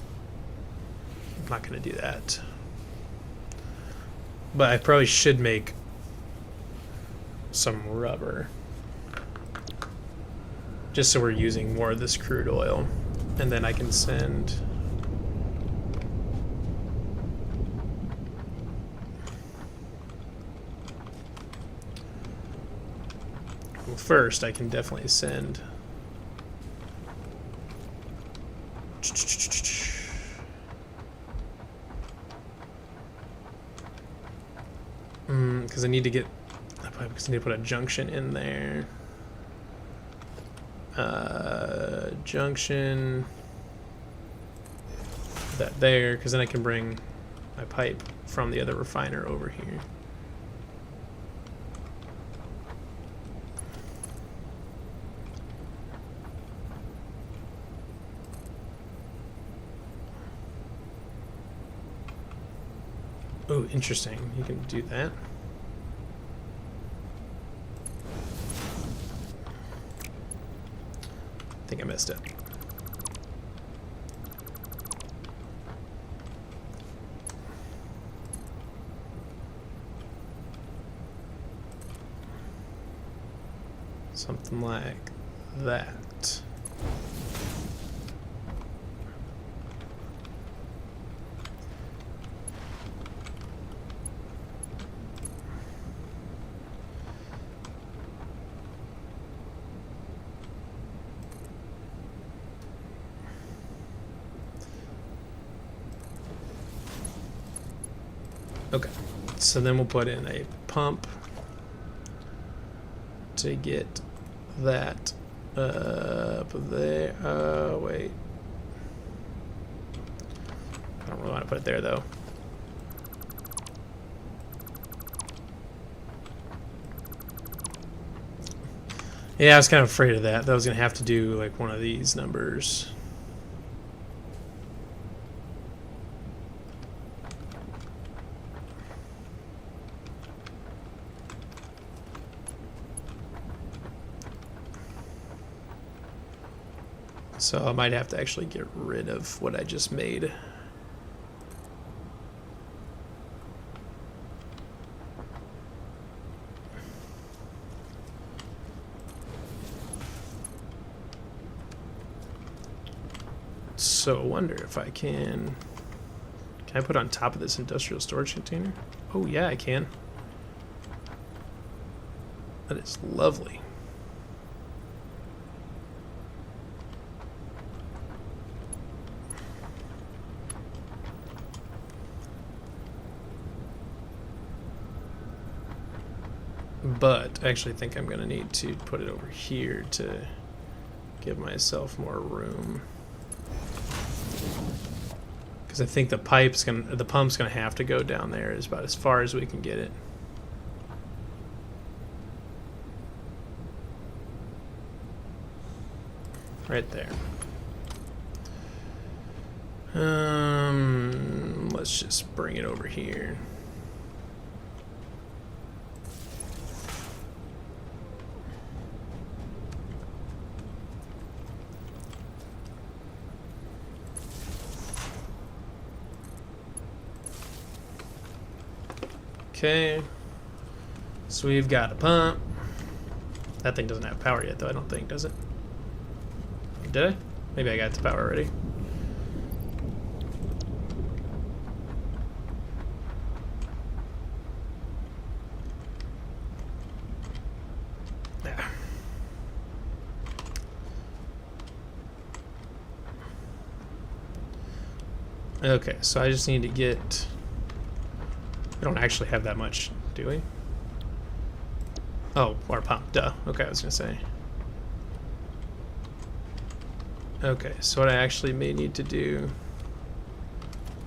[SPEAKER 1] not going to do that. But I probably should make some rubber. Just so we're using more of this crude oil. And then I can send... Well, first I can definitely send... Because I need to put a junction in there. Junction that there, because then I can bring my pipe from the other refiner over here. Oh, interesting. You can do that. I think I missed it. Something like that. Okay, so then we'll put in a pump to get that up there. Wait. I don't really want to put it there though. Yeah, I was kind of afraid of that. That was going to have to do like one of these numbers. So I might have to actually get rid of what I just made. So I wonder if I can I put on top of this industrial storage container? Oh yeah, I can. That is lovely. But I actually think I'm going to need to put it over here to give myself more room. Because I think the pump's going to have to go down there. Is about as far as we can get it. Right there. Let's just bring it over here. Okay, so we've got a pump. That thing doesn't have power yet, though, I don't think, does it? Did I? Maybe I got the power already. Yeah. Okay, so I just need to get... We don't actually have that much, do we? Oh, our pump, duh. Okay, I was gonna say. Okay, so what I actually may need to do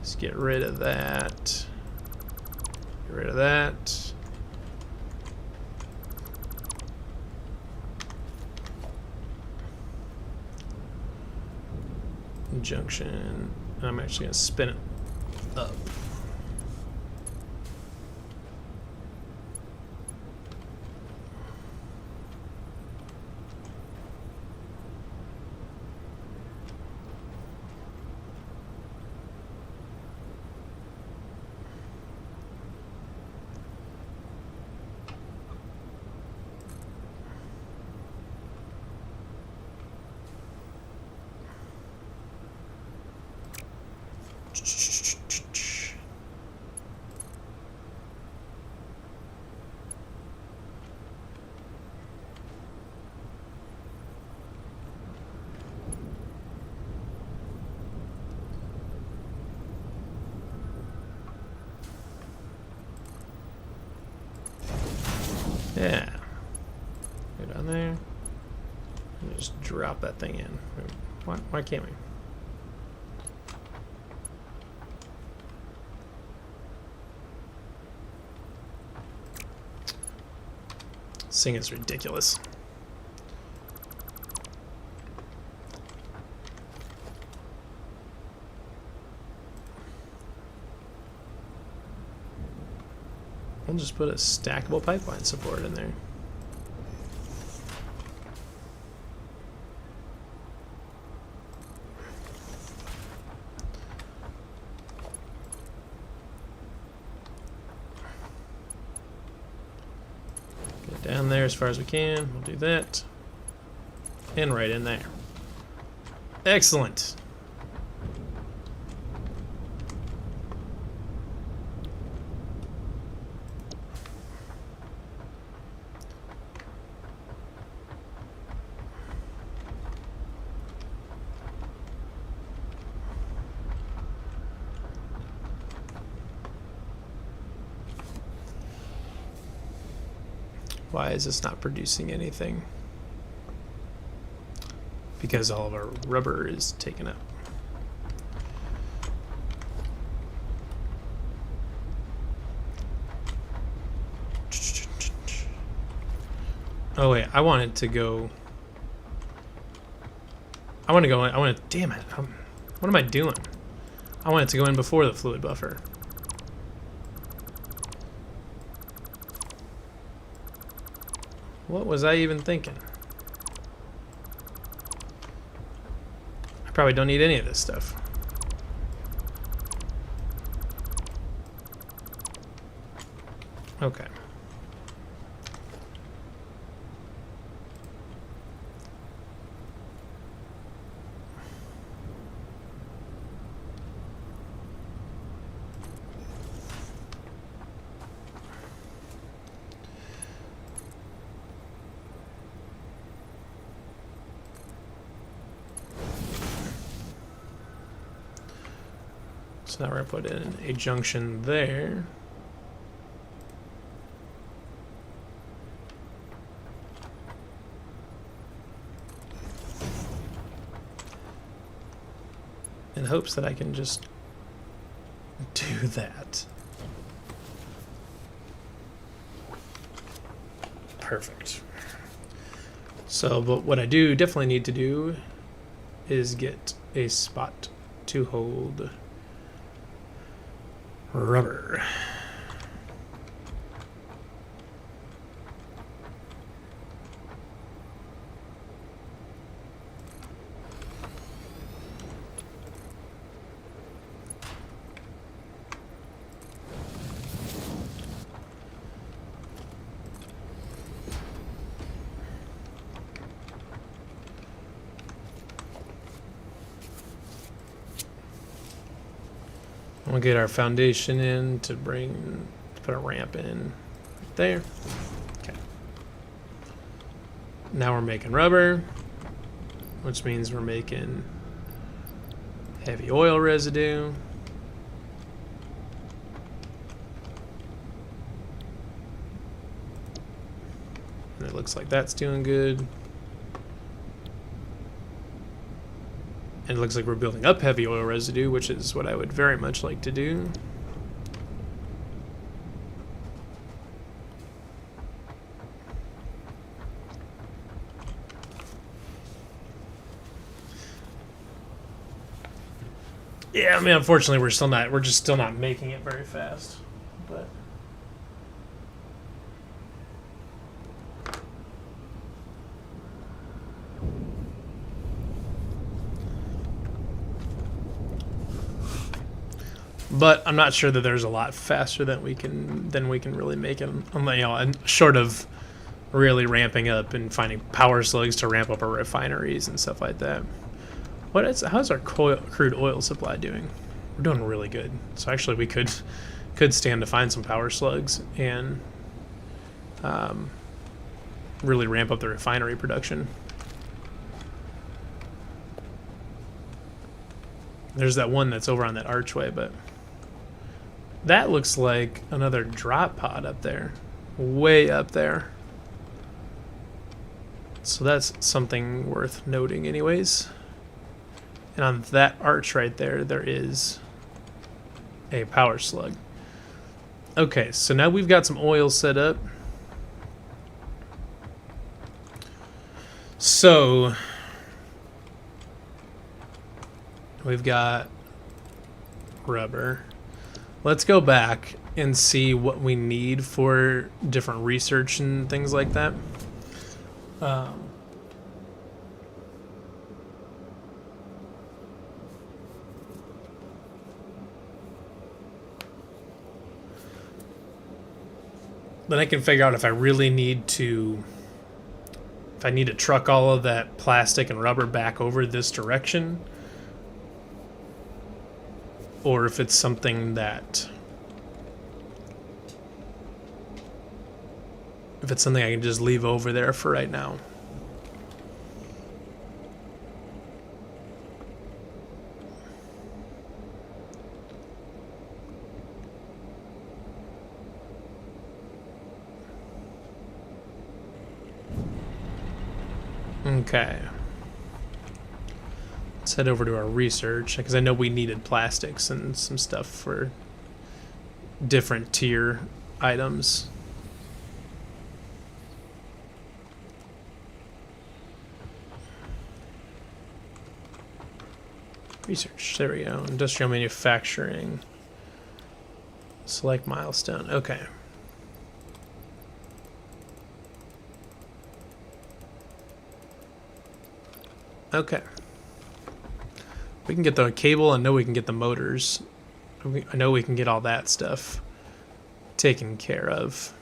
[SPEAKER 1] is get rid of that. Get rid of that. Junction. I'm actually gonna spin it up. Yeah. Go down there. And just drop that thing in. Why can't we? This thing is ridiculous. I'll just put a stackable pipeline support in there. Get down there as far as we can. We'll do that. And right in there. Excellent. Why is this not producing anything? Because all of our rubber is taken up. Oh wait, I want it to go. I want to go in. I want to. Damn it. What am I doing? I want it to go in before the fluid buffer. What was I even thinking? Probably don't need any of this stuff. Okay. So now we're going to put in a junction there. In hopes that I can just do that. Perfect. So, but what I do definitely need to do is get a spot to hold rubber. We'll get our foundation in to put a ramp in right there. Okay. Now we're making rubber, which means we're making heavy oil residue. And it looks like that's doing good. And it looks like we're building up heavy oil residue, which is what I would very much like to do. Yeah, I mean, unfortunately, we're just still not making it very fast. But I'm not sure that there's a lot faster than we can really make it. And short of really ramping up and finding power slugs to ramp up our refineries and stuff like that. How's our crude oil supply doing? We're doing really good. So actually, we could stand to find some power slugs and really ramp up the refinery production. There's that one that's over on that archway, but that looks like another drop pod up there, way up there. So that's something worth noting anyways. And on that arch right there, there is a power slug. Okay, so now we've got some oil set up. So we've got rubber. Let's go back and see what we need for different research and things like that. Then I can figure out if I really need to, if I need to truck all of that plastic and rubber back over this direction, or if it's something that, if it's something I can just leave over there for right now. Okay. Let's head over to our research, because I know we needed plastics and some stuff for different tier items. Research, there we go. Industrial manufacturing. Select milestone, okay. Okay. We can get the cable. I know we can get the motors. I know we can get all that stuff taken care of.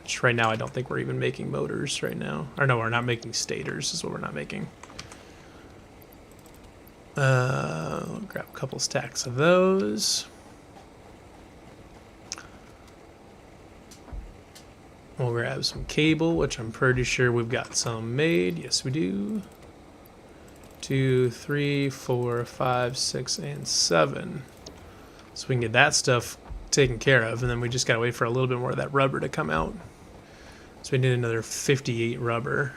[SPEAKER 1] Which right now I don't think we're even making motors right now. Or no, we're not making stators is what we're not making. I'll grab a couple stacks of those. We'll grab some cable, which I'm pretty sure we've got some made. Yes, we do. 2, 3, 4, 5, 6, and 7. So we can get that stuff taken care of, and then we just gotta wait for a little bit more of that rubber to come out. So we need another 58 rubber.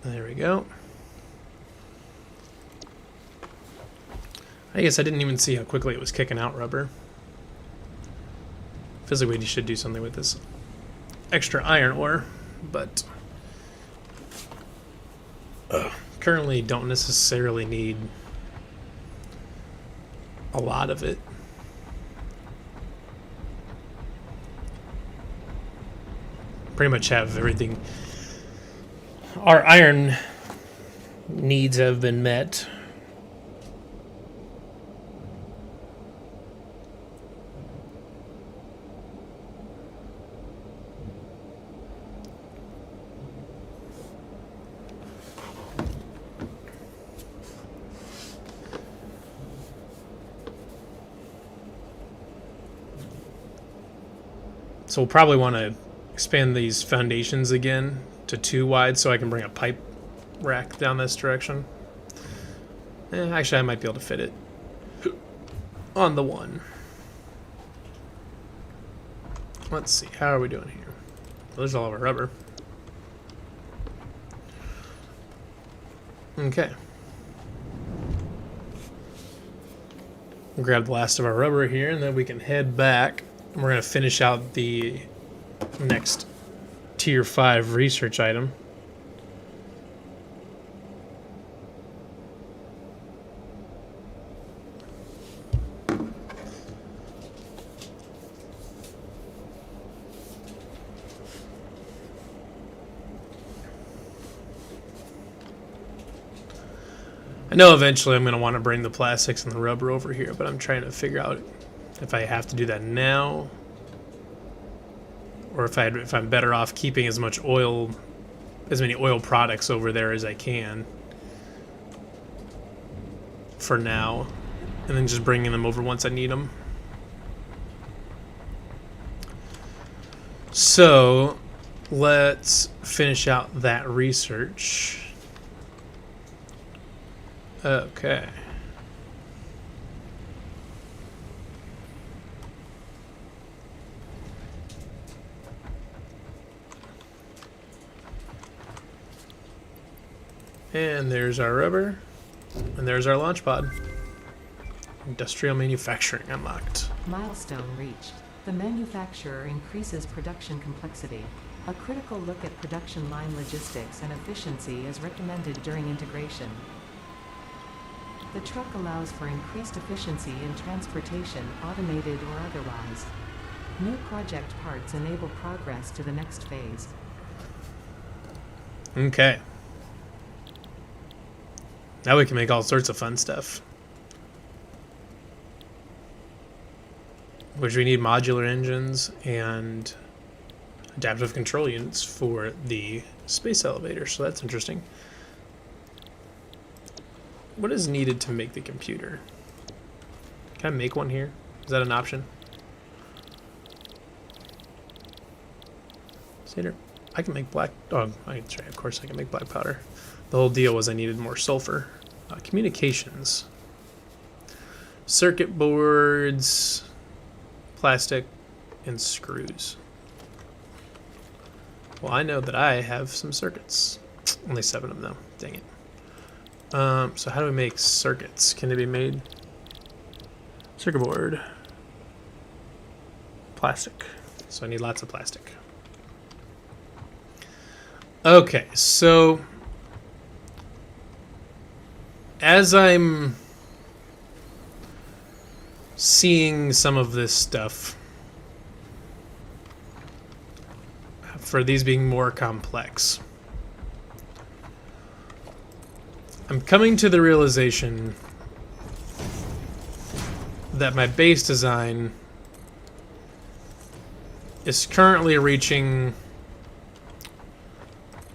[SPEAKER 1] There we go. I guess I didn't even see how quickly it was kicking out rubber. Feels like we should do something with this extra iron ore, but currently don't necessarily need a lot of it. Pretty much have everything. Our iron needs have been met. So we'll probably want to expand these foundations again to 2 wide so I can bring a pipe rack down this direction. Actually, I might be able to fit it on the 1. Let's see, how are we doing here? Well, there's all of our rubber. Okay. We'll grab the last of our rubber here, and then we can head back. And we're going to finish out the next Tier 5 research item. I know eventually I'm going to want to bring the plastics and the rubber over here, but I'm trying to figure out if I have to do that now, or if I'm better off keeping as many oil products over there as I can for now, and then just bringing them over once I need them. So let's finish out that research. Okay. And there's our rubber. And there's our launch pod. Industrial manufacturing unlocked.
[SPEAKER 2] Milestone reached. The manufacturer increases production complexity. A critical look at production line logistics and efficiency is recommended during integration. The truck allows for increased efficiency in transportation, automated or otherwise. New project parts enable progress to the next phase.
[SPEAKER 1] Okay. Now we can make all sorts of fun stuff. Which we need modular engines and adaptive control units for the space elevator, so that's interesting. What is needed to make the computer? Can I make one here? Is that an option? Satyr, I can make black... Oh, that's right, of course I can make black powder. The whole deal was I needed more sulfur. Communications. Circuit boards, plastic, and screws. Well, I know that I have some circuits. Only 7 of them. Dang it. So how do we make circuits? Can they be made? Circuit board. Plastic. So I need lots of plastic. Okay, so as I'm seeing some of this stuff for these being more complex. I'm coming to the realization that my base design is currently reaching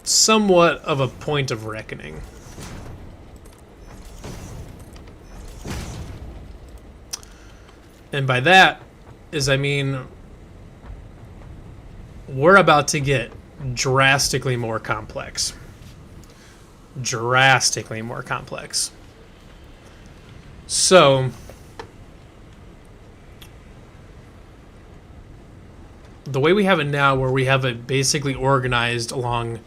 [SPEAKER 1] somewhat of a point of reckoning. And by that is, I mean, we're about to get drastically more complex. Drastically more complex. So, the way we have it now, where we have it basically organized along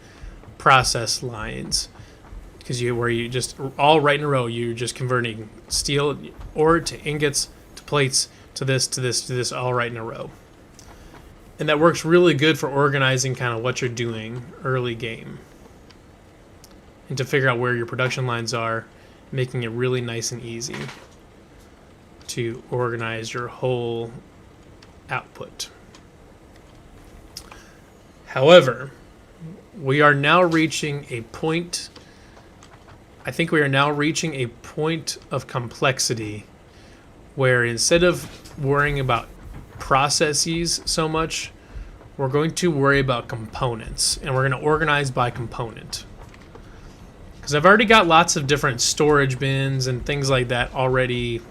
[SPEAKER 1] process lines, because where you just all right in a row, you're just converting steel ore to ingots to plates to this to this to this, all right in a row. And that works really good for organizing kind of what you're doing early game, and to figure out where your production lines are, making it really nice and easy to organize your whole output. However, we are now reaching a point, I think we are now reaching a point of complexity where instead of worrying about processes so much, we're going to worry about components, and we're going to organize by component. Because I've already got lots of different storage bins and things like that already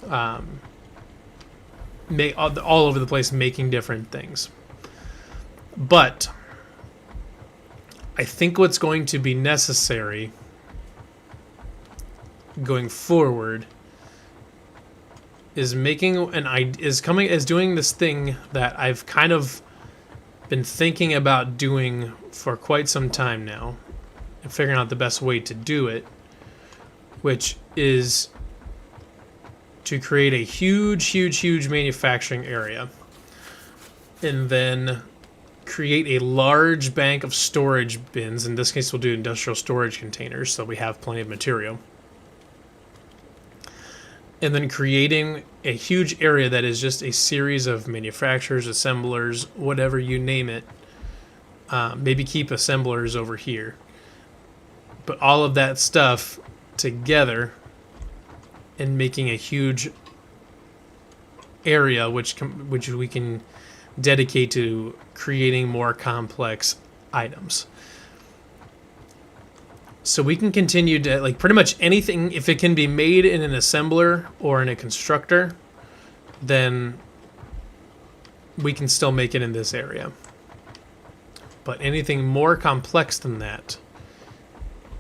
[SPEAKER 1] all over the place, making different things. But I think what's going to be necessary going forward is doing this thing that I've kind of been thinking about doing for quite some time now, and figuring out the best way to do it, which is to create a huge manufacturing area, and then create a large bank of storage bins. In this case, we'll do industrial storage containers, so we have plenty of material. And then creating a huge area that is just a series of manufacturers, assemblers, whatever you name it. Maybe keep assemblers over here. But all of that stuff together and making a huge area which we can dedicate to creating more complex items. So we can continue to, like, pretty much anything, if it can be made in an assembler or in a constructor, then we can still make it in this area. But anything more complex than that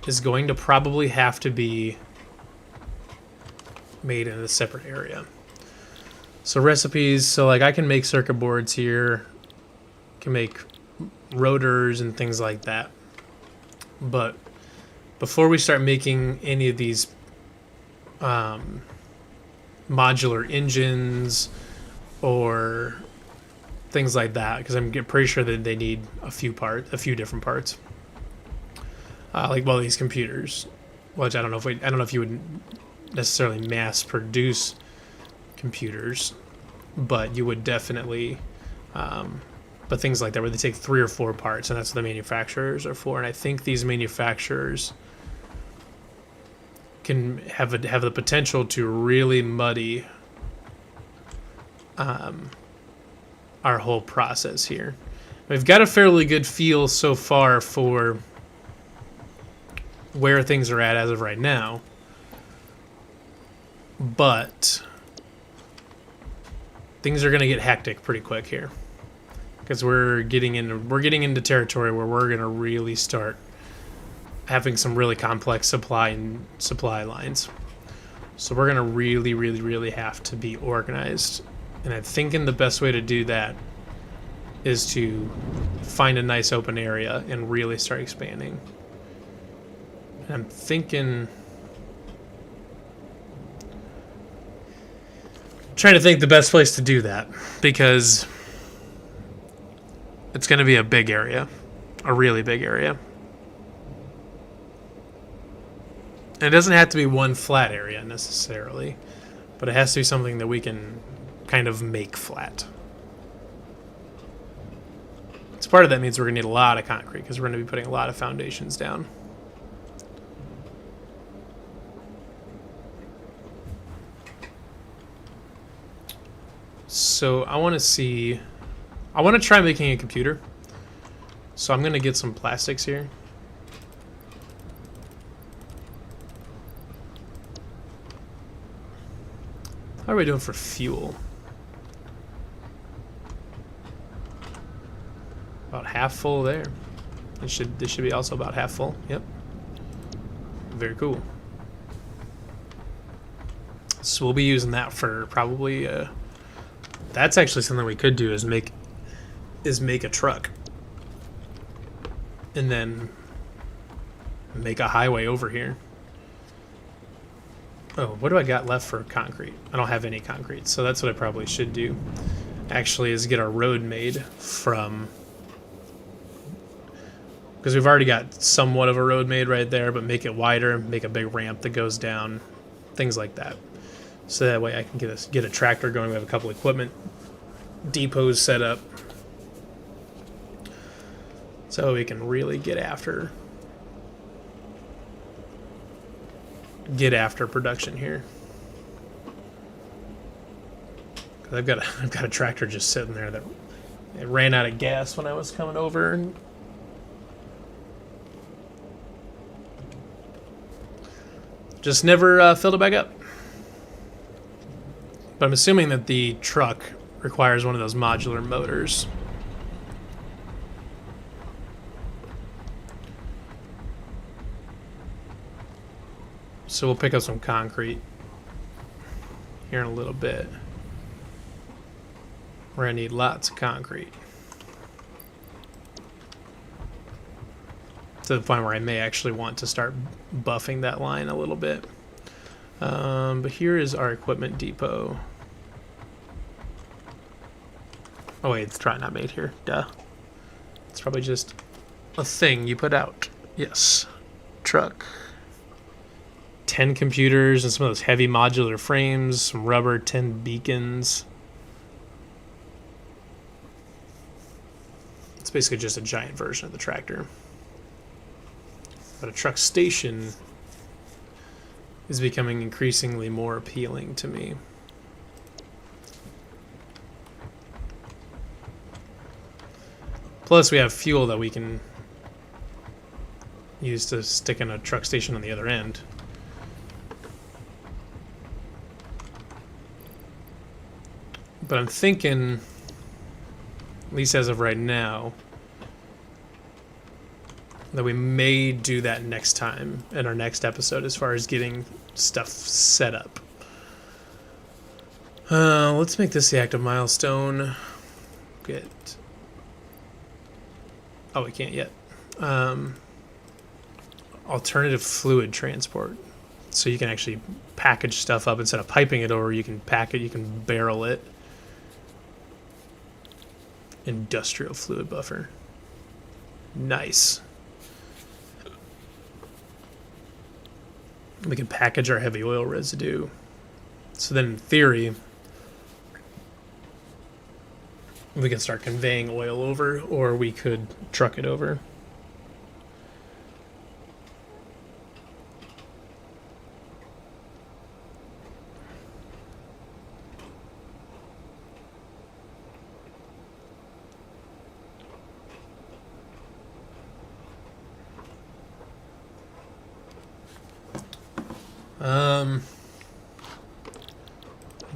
[SPEAKER 1] is going to probably have to be made in a separate area. So recipes, so like I can make circuit boards here, can make rotors and things like that. But before we start making any of these modular engines or things like that, because I'm pretty sure that they need a few different parts. These computers, which I don't know if you would necessarily mass produce computers, but you would definitely. But things like that, where they take 3 or 4 parts, and that's what the manufacturers are for. And I think these manufacturers can have the potential to really muddy our whole process here. We've got a fairly good feel so far for where things are at as of right now, but things are going to get hectic pretty quick here, because we're getting into territory where we're going to really start having some really complex supply lines. So we're going to really have to be organized. And I'm thinking the best way to do that is to find a nice open area and really start expanding. And I'm trying to think the best place to do that, because it's going to be a big area, a really big area. And it doesn't have to be one flat area necessarily. But it has to be something that we can kind of make flat. So part of that means we're going to need a lot of concrete because we're going to be putting a lot of foundations down. So I want to see... I want to try making a computer. So I'm going to get some plastics here. How are we doing for fuel? About half full there. This should be also about half full. Yep. Very cool. So we'll be using that for probably that's actually something we could do is make a truck. And then make a highway over here. Oh, what do I got left for concrete? I don't have any concrete, so that's what I probably should do. Actually, is get our road made from... Because we've already got somewhat of a road made right there, but make it wider, make a big ramp that goes down, things like that. So that way I can get a tractor going. We have a couple equipment depots set up. So we can really get after production here. I've got a tractor just sitting there that it ran out of gas when I was coming over, and just never filled it back up. But I'm assuming that the truck requires one of those modular motors. So we'll pick up some concrete here in a little bit. We're gonna need lots of concrete. To the point where I may actually want to start buffing that line a little bit. But here is our equipment depot. Oh wait, it's try not made here. Duh. It's probably just a thing you put out. Yes. Truck. 10 computers and some of those heavy modular frames, some rubber, 10 beacons. It's basically just a giant version of the tractor. But a truck station is becoming increasingly more appealing to me. Plus we have fuel that we can use to stick in a truck station on the other end. But I'm thinking, at least as of right now, that we may do that next time in our next episode as far as getting stuff set up. Let's make this the active milestone. Get... Oh, we can't yet. Alternative fluid transport. So you can actually package stuff up instead of piping it over. You can pack it, you can barrel it. Industrial fluid buffer. Nice. We can package our heavy oil residue. So then in theory, we can start conveying oil over, or we could truck it over.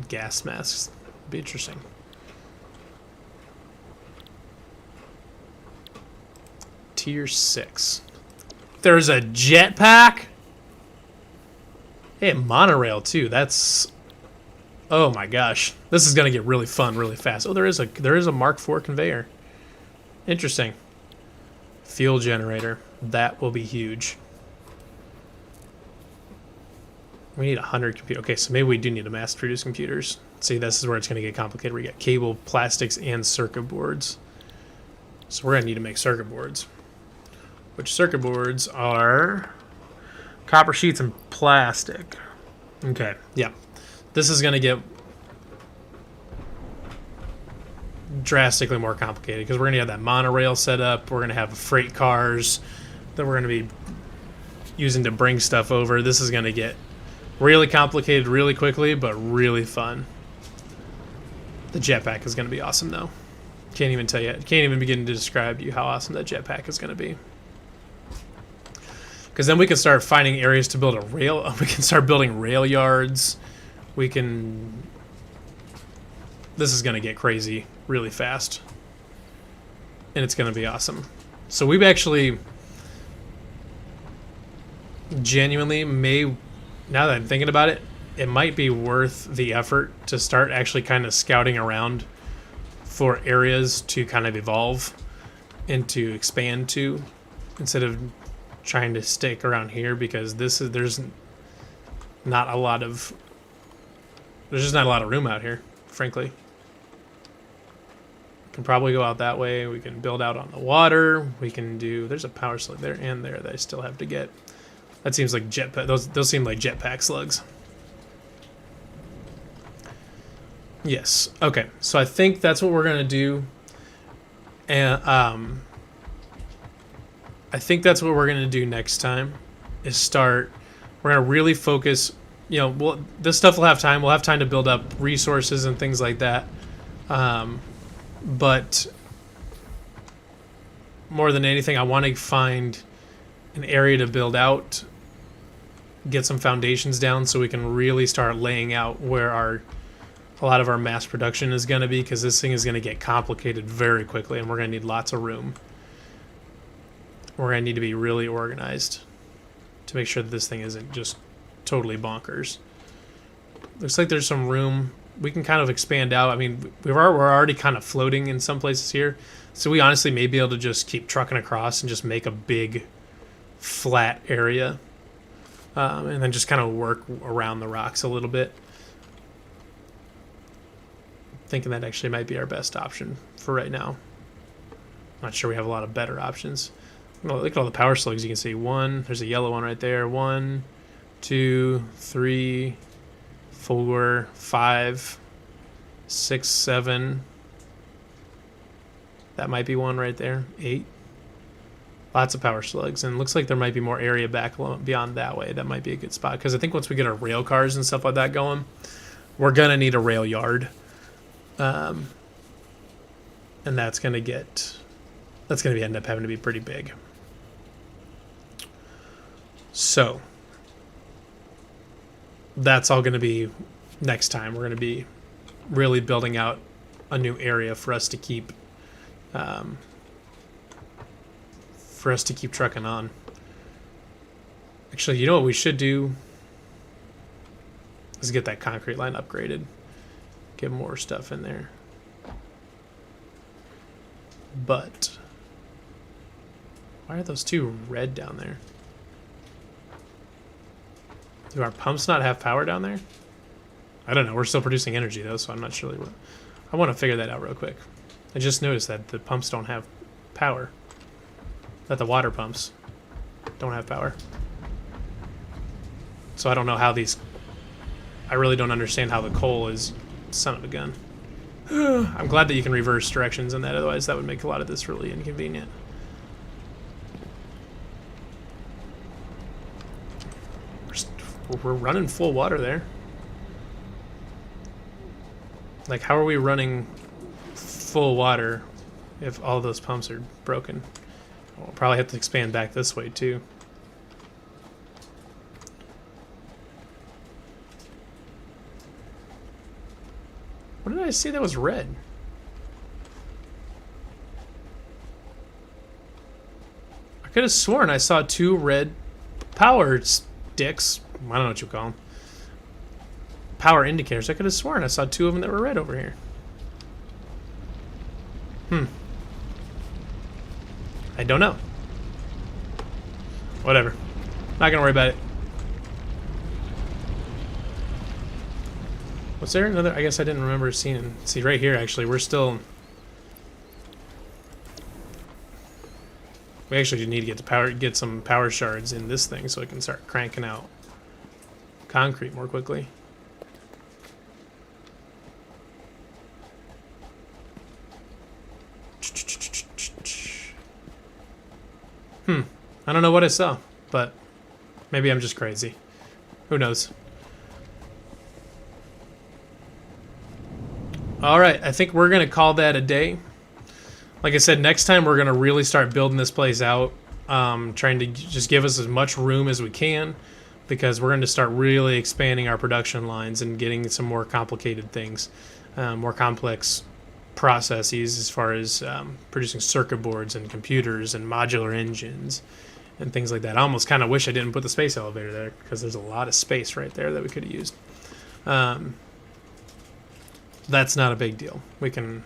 [SPEAKER 1] Gas masks. Be interesting. Tier 6. There's a jetpack? Hey, monorail too. That's... Oh my gosh. This is gonna get really fun really fast. Oh, there is a Mark IV conveyor. Interesting. Fuel generator. That will be huge. We need 100 computers. Okay, so maybe we do need to mass-produce computers. See, this is where it's going to get complicated. We got cable, plastics, and circuit boards. So we're going to need to make circuit boards. Which circuit boards are copper sheets and plastic. Okay, yeah. this is going to get drastically more complicated because we're going to have that monorail set up. We're going to have freight cars that we're going to be using to bring stuff over. This is going to get really complicated really quickly, but really fun. The jetpack is going to be awesome, though. Can't even tell you. Can't even begin to describe to you how awesome that jetpack is going to be. Because then we can start finding areas to build a rail. We can start building rail yards. We can. This is going to get crazy really fast, and it's going to be awesome. So we've actually genuinely may. Now that I'm thinking about it, it might be worth the effort to start actually kind of scouting around for areas to kind of evolve and to expand to, instead of trying to stick around here, because there's not a lot of room out here, frankly. We can probably go out that way. We can build out on the water. We can do. There's a power slug there and there that I still have to get. That seems like jetpack. Those seem like jetpack slugs. Yes. Okay. So I think that's what we're gonna do, and I think that's what we're gonna do next time. Is start. We're gonna really focus. You know, this stuff will have time. We'll have time to build up resources and things like that. But more than anything, I want to find an area to build out, get some foundations down, so we can really start laying out where a lot of our mass production is going to be, because this thing is going to get complicated very quickly, and we're going to need lots of room. We're going to need to be really organized to make sure that this thing isn't just totally bonkers. Looks like there's some room. We can kind of expand out. I mean, we're already kind of floating in some places here, so we honestly may be able to just keep trucking across and just make a big flat area, and then just kind of work around the rocks a little bit. Thinking that actually might be our best option for right now. Not sure we have a lot of better options. Look at all the power slugs you can see. There's a yellow one right there. 1, 2, 3, 4, 5, 6, 7. That might be one right there. 8. Lots of power slugs, and it looks like there might be more area back beyond that way. That might be a good spot, because I think once we get our rail cars and stuff like that going, we're gonna need a rail yard, and that's gonna end up having to be pretty big. So that's all gonna be next time. We're gonna be really building out a new area for us to keep. Trucking on. Actually, you know what we should do is get that concrete line upgraded. Get more stuff in there. But why are those two red down there? Do our pumps not have power down there? I don't know. We're still producing energy though, so I'm not sure. I want to figure that out real quick. I just noticed that the pumps don't have power. That the water pumps don't have power. So I don't know how these. I really don't understand how the coal is. Son of a gun. I'm glad that you can reverse directions in that, otherwise that would make a lot of this really inconvenient. We're running full water there. Like, how are we running full water if all those pumps are broken? We'll probably have to expand back this way too. What did I see that was red? I could have sworn I saw 2 red power sticks. I don't know what you call them. Power indicators. I could have sworn I saw 2 of them that were red over here. I don't know. Whatever. Not gonna worry about it. Was there another? I guess I didn't remember seeing. See, right here, actually, we're still. We actually need to get some power shards in this thing so it can start cranking out concrete more quickly. I don't know what I saw, but maybe I'm just crazy. Who knows? All right, I think we're going to call that a day. Like I said, next time we're going to really start building this place out, trying to just give us as much room as we can, because we're going to start really expanding our production lines and getting some more complicated things, more complex processes as far as producing circuit boards and computers and modular engines and things like that. I almost kind of wish I didn't put the space elevator there, because there's a lot of space right there that we could have used. That's not a big deal. We can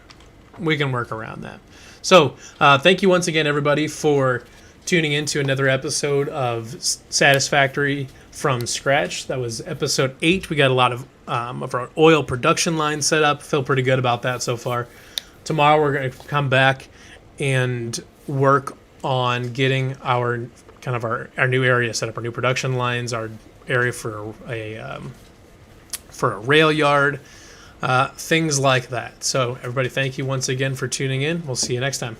[SPEAKER 1] work around that. So thank you once again, everybody, for tuning in to another episode of Satisfactory from Scratch. That was episode 8. We got a lot of our oil production line set up. Feel pretty good about that so far. Tomorrow we're going to come back and work on getting our new area set up, our new production lines, our area for a rail yard. Things like that. So everybody, thank you once again for tuning in. We'll see you next time.